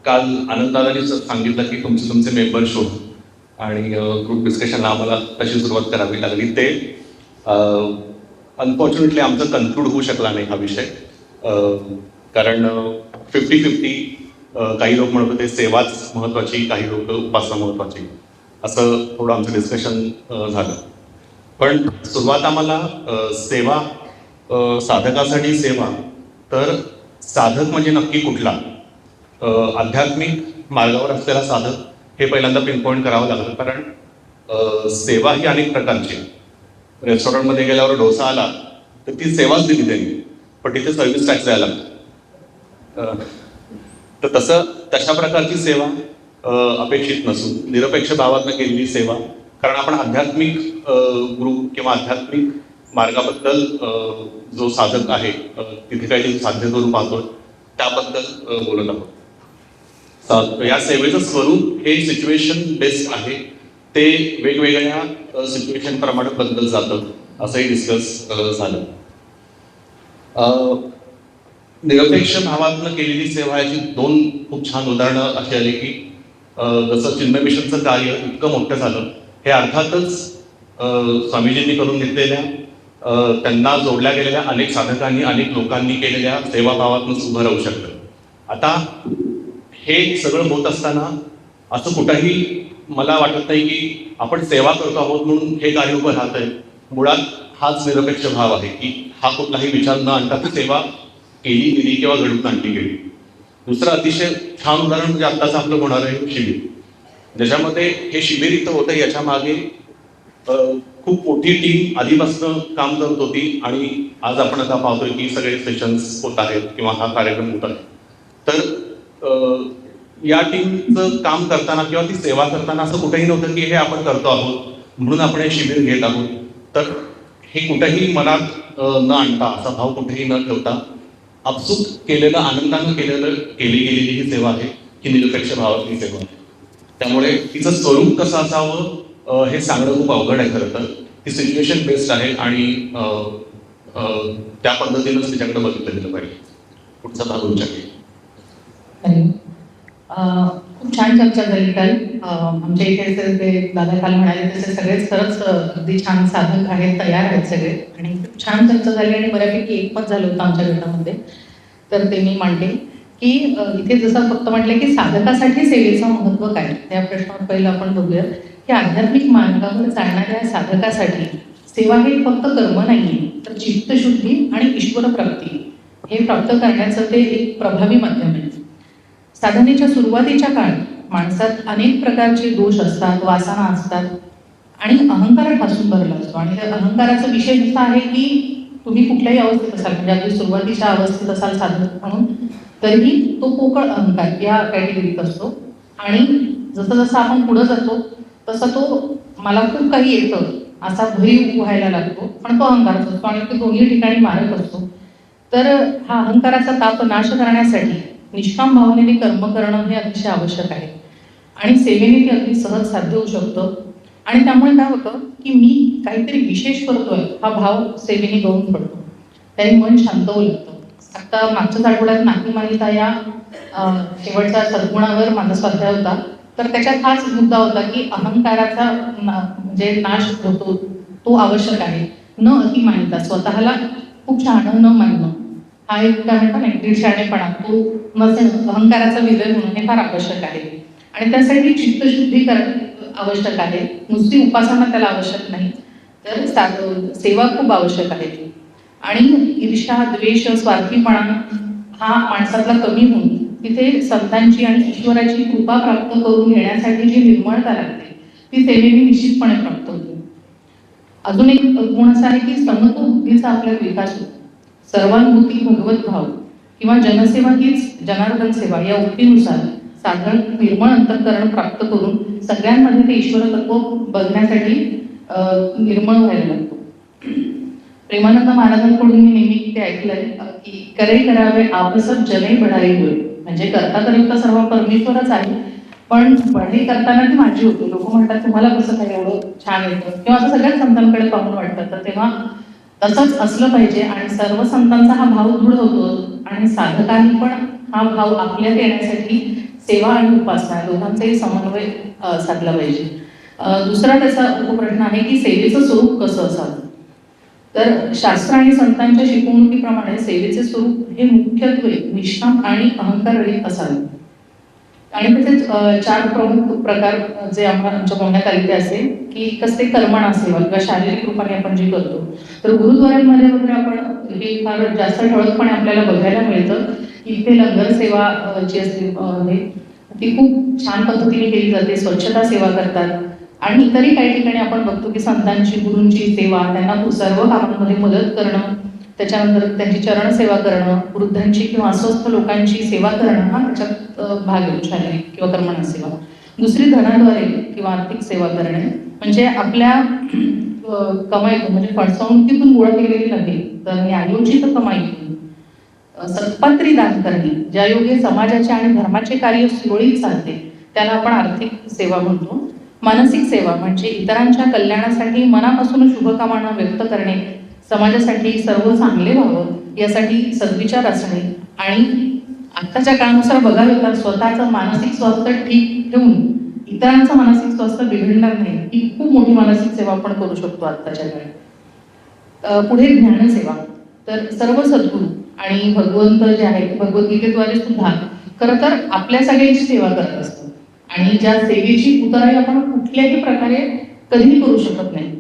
काल आनंददादांनी सांगितलं की तुमचे मेंबर शोध आणि ग्रुप डिस्कशनला आम्हाला तशी सुरुवात करावी लागली. ते अनफॉर्च्युनेटली आमचं कन्क्लूड होऊ शकला नाही हा विषय, कारण 50-50 काही लोक म्हणत होते सेवाच महत्त्वाची, काही लोक उपासना महत्त्वाची, असं थोडं आमचं डिस्कशन झालं. पण सुरुवात आम्हाला सेवा, साधकासाठी सेवा, तर साधक म्हणजे नक्की कुठला, आध्यात्मिक मार्गावर असलेला साधक हे पहिल्यांदा पिनपॉईंट करावं लागलं. कारण सेवा ही अनेक प्रकारची. रेस्टॉरंटमध्ये गेल्यावर डोसा आला तर ती सेवाच दिली त्यांनी, पण तिथे सर्व्हिस टॅक्स द्यायला लागतो. तर तशा प्रकारची सेवा अपेक्षित नसून निरपेक्ष भावातनं केलेली सेवा, कारण आपण आध्यात्मिक गुरु किंवा आध्यात्मिक मार्गाबद्दल जो साधक आहे तिथे काही साध्य करून पाहतो त्याबद्दल बोलत आहोत. या सेवेचं स्वरूप हे सिच्युएशन बेस्ड आहे, ते वेगवेगळ्या सिच्युएशन प्रमाणे बदलत जातं, असंही डिस्कस झालं. निरपेक्ष भावातनं केलेली सेवा याची 2 खूप छान उदाहरणं अशी आली की जसं चिन्मय मिशनचं कार्य इतकं मोठं झालं, हे अर्थातच स्वामीजींनी करून घेतलेल्या, त्यांना जोडल्या गेलेल्या अनेक साधकांनी, अनेक लोकांनी केलेल्या सेवाभावातूनच उभं राहू शकतं. आता हे सगळं होत असताना असं कुठंही मला वाटत नाही की आपण सेवा करतो आहोत म्हणून हे कार्य उभं राहत आहे. मुळात हाच निरपेक्ष भाव आहे की हा कुठलाही विचार न आणता सेवा केली गेली किंवा घडवून आणली गेली. दुसरं अतिशय छान उदाहरण म्हणजे आत्ताच आपलं होणार आहे शिबिर, ज्याच्यामध्ये हे शिबिर इथं होतं याच्या मागे खूप मोठी टीम आधीपासून काम करत होती आणि आज आपण आता पाहतोय की सगळे सेशन्स होत आहेत किंवा हा कार्यक्रम होत आहे. तर या टीमचं काम करताना किंवा ती सेवा करताना असं कुठेही नव्हतं की हे आपण करतो आहोत म्हणून आपण हे शिबिर घेत आहोत. तर हे कुठेही मनात न आणता, असा भाव कुठेही न ठेवता आपसूक केलेलं, आनंदानं केली गेलेली ही सेवा आहे, ही निरपेक्ष भावातली सेवा आहे. त्यामुळे तिचं स्वरूप कसं असावं हे सांगणं खूप अवघड आहे. खरं तर ती सिच्युएशन बेस्ड आहे आणि त्या पद्धतीनंच तिच्याकडे बघितलं गेलं पाहिजे. पुढचा भाग उच्चार. खूप छान चर्चा झाली काल. आमच्या इथे ते दादा काल म्हणाले तसे सगळेच खरंच अगदी छान साधक आहेत, तयार आहेत सगळे, आणि खूप छान चर्चा झाली आणि बऱ्यापैकी एकमत झालं होतं आमच्या गटामध्ये. तर ते मी मांडते की इथे जसं फक्त म्हटलं की साधकासाठी सेवेचं महत्त्व काय, त्या प्रश्नावर पहिलं आपण बघूया की आध्यात्मिक मार्गावर चालणाऱ्या साधकासाठी सेवा हे फक्त कर्म नाही, तर चित्तशुद्धी आणि ईश्वर प्राप्ती हे प्राप्त करण्याचं ते एक प्रभावी माध्यम आहे. साधनेच्या सुरुवातीच्या काळात माणसात अनेक प्रकारचे दोष असतात, वासना असतात आणि अहंकार ठासून भरला असतो. आणि त्या अहंकाराचा विषय असा आहे की तुम्ही कुठल्याही अवस्थेत असाल, म्हणजे अगदी सुरुवातीच्या अवस्थेत असाल साधक म्हणून, तरीही तो पोकळ अहंकार या कॅटेगरीत असतो. आणि जसं जसं आपण पुढे जातो तसं तो मला खूप काही येतं असा भरीव व्हायला लागतो, पण तो अहंकारच असतो आणि तो दोन्ही ठिकाणी मारक असतो. तर हा अहंकाराचा ताप नाश करण्यासाठी निष्काम भावनेने कर्म करणं हे अतिशय आवश्यक आहे आणि सेवेने ते अगदी सहज साध्य होऊ शकतं. आणि त्यामुळे काय होतं की मी काहीतरी विशेष करतोय हा भाव सेवेने गळून पडतो, त्याने मन शांत होऊ लागतं. आता मागच्याच आठवड्यात नाकी मालिका या शेवटच्या सद्गुणावर माझा स्वाध्याय होता. तर त्याच्यात हाच मुद्दा होता की अहंकाराचा म्हणजे नाश होतो तो आवश्यक आहे. न अतिमानिता, स्वतःला खूप शहाणं न मानणं, हा एक काय म्हणतात ना दीडशाणेपणा, तो नसेल, अहंकाराचा विलय होणं हे फार आवश्यक आहे. आणि त्यासाठी चित्तशुद्धी आवश्यक आहे, नुसती उपासना त्याला आवश्यक नाही, तर सेवा खूप आवश्यक आहे. आणि ईर्ष्या, द्वेष, स्वार्थीपणा हा माणसातला कमी होऊन तिथे संतांची आणि ईश्वराची कृपा प्राप्त करून घेण्यासाठी जी निर्मळता लागते ती सेवेने निश्चितपणे प्राप्त होते. अजून एक गुण असा आहे की समत्व बुद्धीचा आपल्यात विकास होतो. सर्वानुभूती भगवत भाव किंवा जनसेवा हीच जनार्दन सेवा या उक्तीनुसार साधारण निर्मळ अंतःकरण प्राप्त करून सगळ्यांमध्ये ते ईश्वर तत्व बघण्यासाठी निर्मळ व्हायला लागतो. प्रेमानंद महाराजांकडून मी नेहमी ते ऐकलंय की करे करावे आपसत जने बढाई होय, म्हणजे करता तर सर्व परमेश्वरच आहे, पण बढाई करताना ती माझी होती. लोक म्हणतात तुम्हाला कसं काय एवढं छान येतं, किंवा असं सगळ्याच संतांकडे पाहून वाटतं. तर तेव्हा तसंच असलं पाहिजे आणि सर्व संतांचा हा भाव दृढ होतो आणि साधकांनी पण हा भाव आपल्यात येण्यासाठी सेवा आणि उपासना दोघांचाही समन्वय साधला पाहिजे. दुसरा त्याचा उपप्रश्न आहे की सेवेचं स्वरूप कसं असावं. तर शास्त्र आणि संतांच्या शिकवणुकीप्रमाणे सेवेचे स्वरूप हे मुख्यत्वे निष्काम आणि अहंकाररहित असावे. आणि तसेच 4 प्रमुख प्रकार जे आमच्या बोलण्यात आले ते असे की कसले कर्मणा सेवा किंवा शारीरिक रूपाने आपण जे करतो. तर गुरुद्वारांमध्ये वगैरे आपण हे फार जास्त ठळकपणे आपल्याला बघायला मिळतं की इथे लंगर सेवा जी असते ती खूप छान पद्धतीने केली जाते. स्वच्छता सेवा करतात आणि इतरही काही ठिकाणी आपण बघतो की संतांची, गुरूंची सेवा, त्यांना सर्व कामांमध्ये मदत करणं, त्याच्यानंतर त्यांची चरण सेवा करणं, वृद्धांची किंवा अस्वस्थ लोकांची सेवा करणं हा त्याच्यात भाग येतो, शारीरिक किंवा कर्मणा सेवा. दुसरी धनाद्वारे किंवा आर्थिक सेवा करणे, म्हणजे आपल्या कमाईतून म्हणजे फसवणुकीतून गोळा केलेली नव्हे तर न्यायोचित कमाईतून सत्पात्री दान करणे, ज्या योगे समाजाचे आणि धर्माचे कार्य सुरळीत चालते त्याला आपण आर्थिक सेवा म्हणतो. मानसिक सेवा म्हणजे इतरांच्या कल्याणासाठी मनापासून शुभकामना व्यक्त करणे, समाजासाठी सर्व चांगले व्हावं यासाठी सद्विचार असणे आणि आत्ताच्या काळानुसार बघावे तर स्वतःचं मानसिक स्वास्थ्य ठीक ठेवून इतरांचं मानसिक स्वास्थ्य बिघडणार नाही ही खूप मोठी मानसिक सेवा आपण करू शकतो आत्ताच्या काळात. पुढे ज्ञानसेवा, तर सर्व सद्गुरू आणि भगवंत जे आहेत भगवद्गीतेद्वारे सुद्धा खरं तर आपल्या सगळ्यांची सेवा करत असतात आणि ज्या सेवेची उतराई आपण कुठल्याही प्रकारे कधीही करू शकत नाही.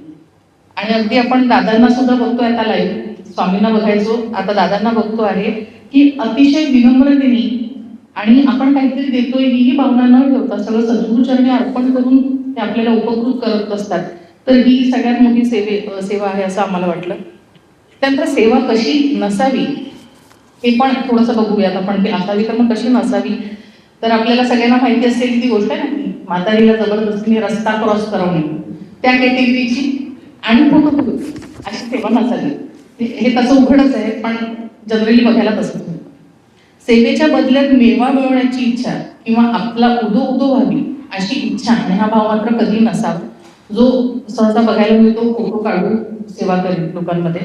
आणि अगदी आपण दादांना सुद्धा बघतोय आता लाईव्ह, स्वामींना बघायचो, आता दादांना बघतो आहे की अतिशय विनम्रतेने आणि आपण काहीतरी देतोय ही भावना न ठेवता सगळं सद्गुरूचरणी अर्पण करून ते आपल्याला उपकृत करत असतात. तर ही सगळ्यात मोठी सेवा आहे असं आम्हाला वाटलं. त्यानंतर सेवा कशी नसावी हे पण थोडंसं बघूयात आपण, की असावी तर मग कशी नसावी. तर आपल्याला सगळ्यांना माहिती असेल ती गोष्ट आहे ना, की म्हातारीला जबरदस्तीने रस्ता क्रॉस करवणे त्या कॅटेगरीची आणि फोटो अशी सेवा नसावी. हे तसं उघडच आहे, पण जनरली बघायला तसंच नाही. सेवेच्या बदल्यात मेवा मिळवण्याची इच्छा किंवा आपला उदो व्हावी अशी इच्छा आणि हा भाव मात्र कधी नसावा. जो सहसा बघायला मिळतो फोटो काढून सेवा करेल लोकांमध्ये.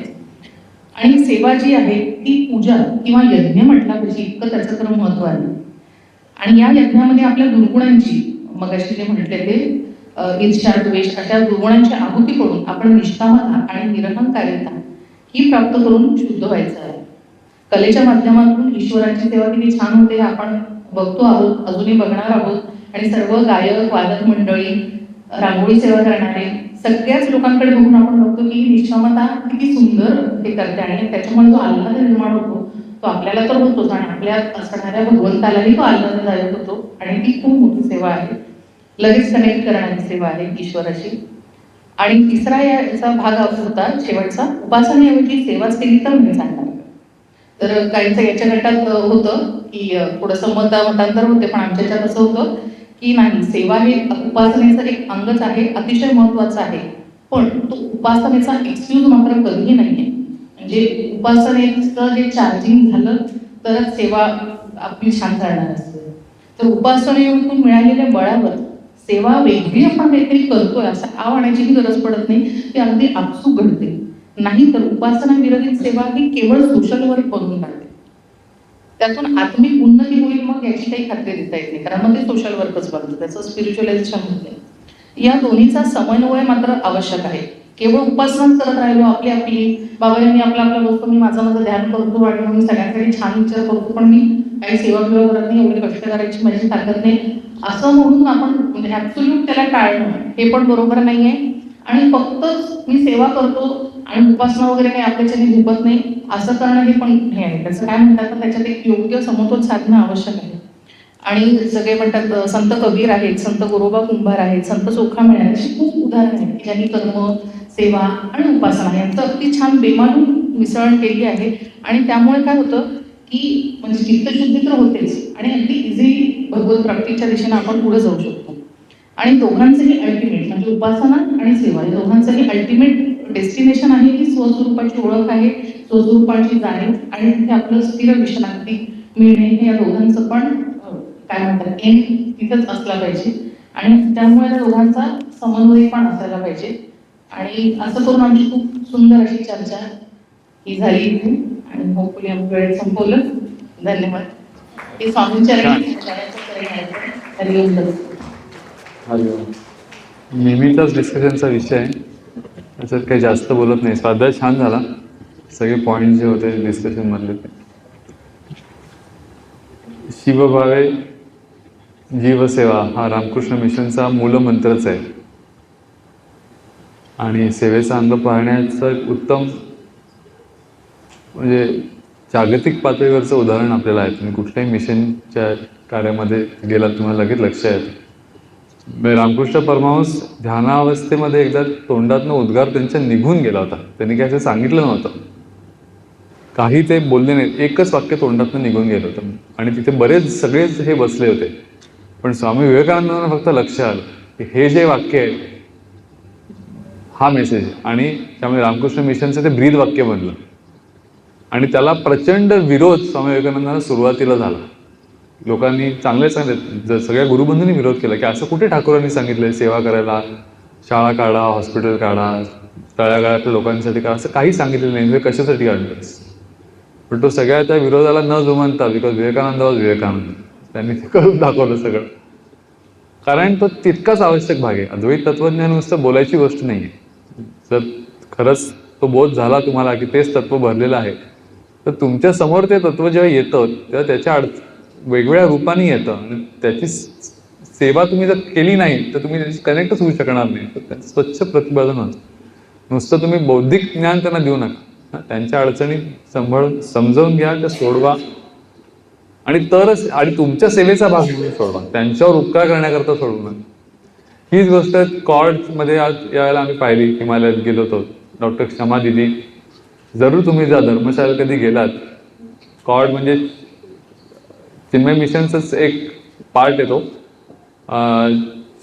आणि सेवा जी आहे ती पूजा किंवा यज्ञ म्हटला पाहिजे इतकं त्याचं खरं महत्व आहे. आणि या यज्ञामध्ये आपल्या दुर्गुणांची, मगाशी जे म्हटले ते ईर्ष्या द्वेष अशा दुर्गुणांची आहुती करून आपण निष्कामता आणि निरहंकारिता ही प्राप्त करून शुद्ध व्हायचं आहे. कलेच्या माध्यमातून ईश्वराची सेवा किती छान होते आपण बघतो आहोत, अजूनही बघणार आहोत. आणि सर्व गायक वादक मंडळी, रांगोळी सेवा करणारे सगळ्याच लोकांकडे बघून आपण बघतो की निष्कामता किती सुंदर हे करते. आणि त्याच्यामुळे जो आल्हाद निर्माण होतो तो आपल्याला तर होतोच आणि आपल्यात असणाऱ्या भगवंतालाही तो आल्हाददायक होतो. आणि ती खूप मोठी सेवा आहे, लगेच कनेक्ट करणारी सेवा आहे ईश्वराची. आणि तिसरा याचा भाग होता शेवटचा, उपासनेऐवजी सेवाच केली तर मी सांगणार. तर काहींचं याच्या गटात होतं की थोडंसं मतांतर होते, पण आमच्या याच्यात असं होतं की नाही, सेवा हे उपासनेचं एक अंगच आहे, अतिशय महत्वाचं आहे. पण तो उपासनेचा एक्सक्यूज मात्र कधीही नाहीये. म्हणजे उपासनेचं जे चार्जिंग झालं तरच सेवा आपली छान करणार असते. तर उपासनेतून मिळालेल्या बळावर सेवा वेगळी आपण काहीतरी करतोय असं आव आणण्याची गरज पडत नाही, ती अगदी आपसूक घडते. नाही तर उपासना विरहित सेवा ही केवळ सोशल वर्क बनून राहते. त्यातून आत्मिक उन्नती होईल मग याची काही खात्री देता येत नाही, कारण मग ते सोशल वर्कच बनतं, त्याचं स्पिरिच्युअलायझेशन होत नाही. या दोन्हीचा समन्वय मात्र आवश्यक आहे. केवळ उपासनाच करत राहिलो आपली बाबांनी आपला वस्तू मी माझं ध्यान करतो आणि मी सगळ्यांसाठी छान विचार करतो, पण मी काही सेवा बिवा करत नाही, एवढी कष्ट करायची माझी ताकद नाही असं म्हणून आपण म्हणजे ऍब्सोल्यूट त्याला टाळणं हे पण बरोबर नाहीये. आणि फक्तच मी सेवा करतो आणि उपासना वगैरे काही आपल्याच्याने झुकत नाही असं करणं हे पण हे आहे. त्याचं काय म्हणतात तर त्याच्यात एक योग्य समतोल साधणं आवश्यक आहे. आणि सगळे म्हणतात संत कबीर आहेत, संत गोरोबा कुंभार आहेत, संत चोखामेळे आहेत, अशी खूप उदाहरणं आहेत की ज्यांनी कर्म, सेवा आणि उपासना यांचं अगदी छान बेमालून मिसळण केली आहे. आणि त्यामुळे काय होतं की म्हणजे चित्तशुद्धी तर होतेच आणि अगदी इझिली भगवत प्राप्तीच्या दिशेने आपण पुढे जाऊ शकतो. आणि दोघांचंही अल्टिमेट म्हणजे उपासना आणि सेवा या दोघांचंही अल्टिमेट डेस्टिनेशन आहे की स्वस्वरूपाची ओळख आहे, स्वस्वरूपाची जाणीव आणि तिथे आपलं स्थिर विश्रांती मिळणे हे या दोघांचं पण काय म्हणतात एम तिथंच असला पाहिजे. आणि त्यामुळे त्या दोघांचा समन्वय पण असायला पाहिजे. आणि असं करून आमची खूप सुंदर अशी चर्चा ही झाली आणि होपफुली आम्ही वेळेत संपवलं. धन्यवाद. हे स्वामींचरणी हरिओम. नेहमीचाच डिस्कशनचा विषय आहे, त्याच्यात काही जास्त बोलत नाही. स्वाध्याय छान झाला, सगळे पॉईंट जे होते डिस्कशन मधले ते. शिवभावे जीवसेवा हा रामकृष्ण मिशनचा मूलमंत्रच आहे आणि सेवेचा अंग पाहण्याचं एक उत्तम म्हणजे जागतिक पातळीवरचं उदाहरण आपल्याला आहे. तुम्ही कुठल्याही मिशनच्या कार्यामध्ये गेलात तुम्हाला लगेच लक्ष येतं. रामकृष्ण परमहंस ध्यानावस्थेमध्ये एकदा तोंडातनं उद्गार त्यांच्या निघून गेला होता. त्यांनी काय असं सांगितलं नव्हतं, काही ते बोलले नाहीत, एकच वाक्य तोंडातनं निघून गेलं होतं. आणि तिथे बरेच सगळेच हे बसले होते. पण स्वामी विवेकानंदांना फक्त लक्ष आलं की हे जे वाक्य आहे हा मेसेज आहे. आणि त्यामुळे रामकृष्ण मिशनचं ते ब्रीद वाक्य बनलं. आणि त्याला प्रचंड विरोध स्वामी विवेकानंदांना सुरुवातीला झाला. लोकांनी चांगले सगळ्या गुरुबंधूंनी विरोध केला की असं कुठे ठाकूरांनी सांगितलंय सेवा करायला, शाळा काढा, हॉस्पिटल काढा, तळागाळातल्या लोकांसाठी काढा, असं काही सांगितलेलं नाही, हे कशासाठी काढलंस. पण तो सगळ्या त्या विरोधाला न जुमानता, बिकॉज विवेकानंद वॉज विवेकानंद, त्यांनी ते करून दाखवलं सगळं. कारण तो तितकाच आवश्यक भाग आहे. अद्वैत तत्वज्ञान नुसतं बोलायची गोष्ट नाही आहे. जर खरंच तो बोध झाला तुम्हाला की तेच तत्व भरलेलं आहे, तर तुमच्या समोर ते तत्व जेव्हा येतं तेव्हा त्याच्या वेगवेगळ्या रूपाने येतं. आणि त्याची सेवा तुम्ही जर केली नाही तर तुम्ही त्याची कनेक्टच होऊ शकणार नाही. तर त्याचं स्वच्छ प्रतिपादन होतं. नुसतं तुम्ही बौद्धिक ज्ञान त्यांना देऊ नका, त्यांच्या अडचणी समजावून घ्या, त्या सोडवा. आणि तरच, आणि तुमच्या सेवेचा भाग म्हणून सोडवा, त्यांच्यावर उपकार करण्याकरता सोडू नका. हीच गोष्ट कॉर्डमध्ये आज यावेळेला आम्ही पाहिली. हिमालयात गेलो होतो. डॉक्टर क्षमा दिदी, जरूर तुम्ही जा धर्मशाळेत कधी गेलात, कॉर्ड म्हणजे चिन्मय मिशनचाच एक पार्ट येतो,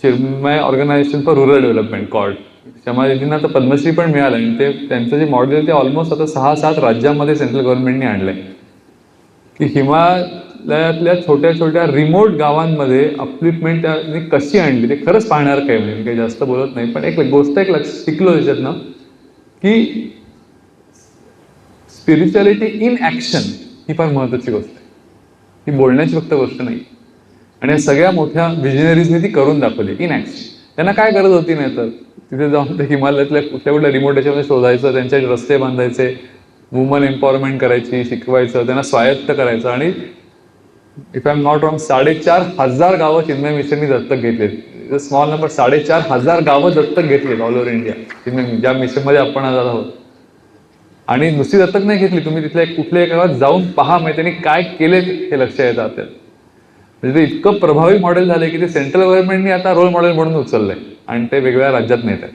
Chinmaya organisation for rural development, CORD. Kshama दिदींना तर पद्मश्री पण मिळालं आणि ते त्यांचं जे मॉडेल ते ऑलमोस्ट आता 6-7 राज्यांमध्ये सेंट्रल गव्हर्नमेंटने आणलंय की हिमालयातल्या छोट्या छोट्या रिमोट गावांमध्ये अपलिफ्टमेंट त्यांनी कशी आणली ते खरंच पाहणार काय. म्हणजे मी काही जास्त बोलत नाही, पण एक गोष्ट लक्ष शिकलो त्याच्यातनं की स्पिरिच्युअलिटी इन ॲक्शन ही फार महत्त्वाची गोष्ट आहे. ही बोलण्याची फक्त गोष्ट नाही. आणि या सगळ्या मोठ्या विजनरीजने ती करून दाखवली इन ॲक्शन. त्यांना काय गरज होती नाही तर तिथे जाऊन ते हिमालयातल्या कुठल्या कुठल्या रिमोट याच्यामध्ये शोधायचं, त्यांचे रस्ते बांधायचे, वुमन एम्पॉवरमेंट करायची, शिकवायचं, त्यांना स्वायत्त करायचं. आणि if I am not wrong 4,500 गावं चिन्मय मिशननी दत्तक घेतलेत. स्मॉल नंबर, 4,500 गावं दत्तक घेतलीत ऑल ओव्हर इंडिया चिन्मय, ज्या मिशनमध्ये आपण आज आहोत. आणि नुसती दत्तक नाही घेतली, तुम्ही तिथल्या कुठल्या एका गावात जाऊन पहा, म्हणजे त्यांनी काय केले हे लक्ष येतं आपल्याला. म्हणजे ते इतकं प्रभावी मॉडेल झालंय की ते सेंट्रल गव्हर्नमेंटने आता रोल मॉडेल म्हणून उचललंय आणि ते वेगवेगळ्या राज्यात नेत आहेत.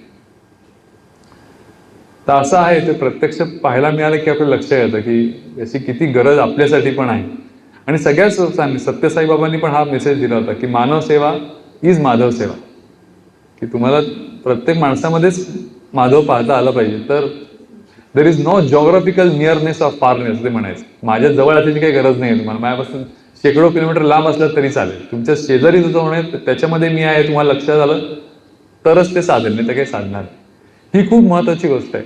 तर असं आहे, ते प्रत्यक्ष पाहायला मिळालं की आपलं लक्ष येतं की याची किती गरज आपल्यासाठी पण आहे. आणि सगळ्याच सत्यसाईबाबांनी पण हा मेसेज दिला होता की मानव सेवा इज माधव सेवा, की तुम्हाला प्रत्येक माणसामध्येच माधव पाहता आलं पाहिजे. तर there is no geographical nearness of farness ते म्हणायचं. माझ्या जवळ असल्याची काही गरज नाही आहे तुम्हाला, माझ्यापासून शेकडो किलोमीटर लांब असलं तरी चालेल. तुमच्या शेजारी जो म्हणे त्याच्यामध्ये मी आहे तुम्हाला लक्षात आलं तरच ते साधेल, नाही तर काही साधणार. ही खूप महत्वाची गोष्ट आहे.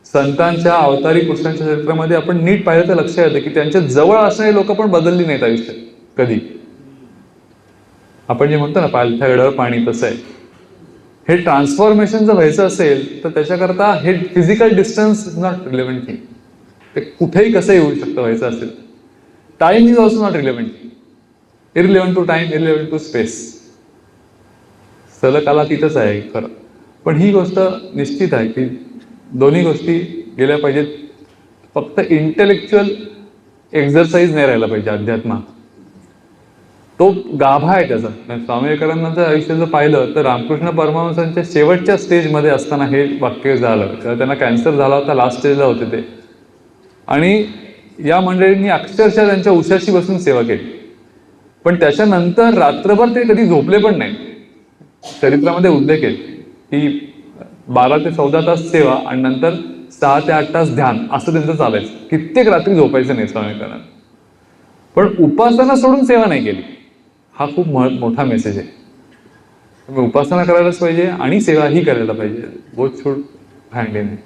संतांच्या अवतारी पुरुषांच्या चरित्रामध्ये आपण नीट पाहिलं तर लक्ष येतं की त्यांच्या जवळ असणारी लोक पण बदलली नाहीत आयुष्यात कधी. आपण जे म्हणतो ना पालथ्या गडावर पाणी, तसं आहे. हे ट्रान्सफॉर्मेशन जर व्हायचं असेल तर त्याच्याकरता हे physical distance is not relevant thing. ते कुठेही कसं येऊ शकतं व्हायचं असेल. Time is also not relevant. Irrelevant to time, irrelevant to space. स्थलकाला तिथंच आहे खरं. पण ही गोष्ट निश्चित आहे की दोन्ही गोष्टी गेल्या पाहिजेत. फक्त इंटेलेक्च्युअल एक्झरसाइज नाही राहिला पाहिजे अध्यात्मात. तो गाभा आहे त्याचा. स्वामी विवेकानंदांचं आयुष्य जर पाहिलं तर रामकृष्ण परमहंसांच्या शेवटच्या स्टेजमध्ये असताना हे वाक्य झालं. त्यांना कॅन्सर झाला होता, लास्ट स्टेजला होते ते. आणि या मंडळींनी अक्षरशः त्यांच्या उशाशी बसून सेवा केली. पण त्याच्यानंतर रात्रभर ते कधी झोपले पण नाही. चरित्रामध्ये उल्लेख आहे की 12 ते 14 तास सेवा आणि नंतर 6 ते 8 तास ध्यान, असं त्यांचं चालायचं. कित्येक रात्री झोपायचं नाही स्वामी विवेकानंद. पण उपासना सोडून सेवा नाही केली. हा खूप मोठा मेसेज आहे. उपासना करायलाच पाहिजे आणि सेवाही करायला पाहिजे. Both should hand in hand.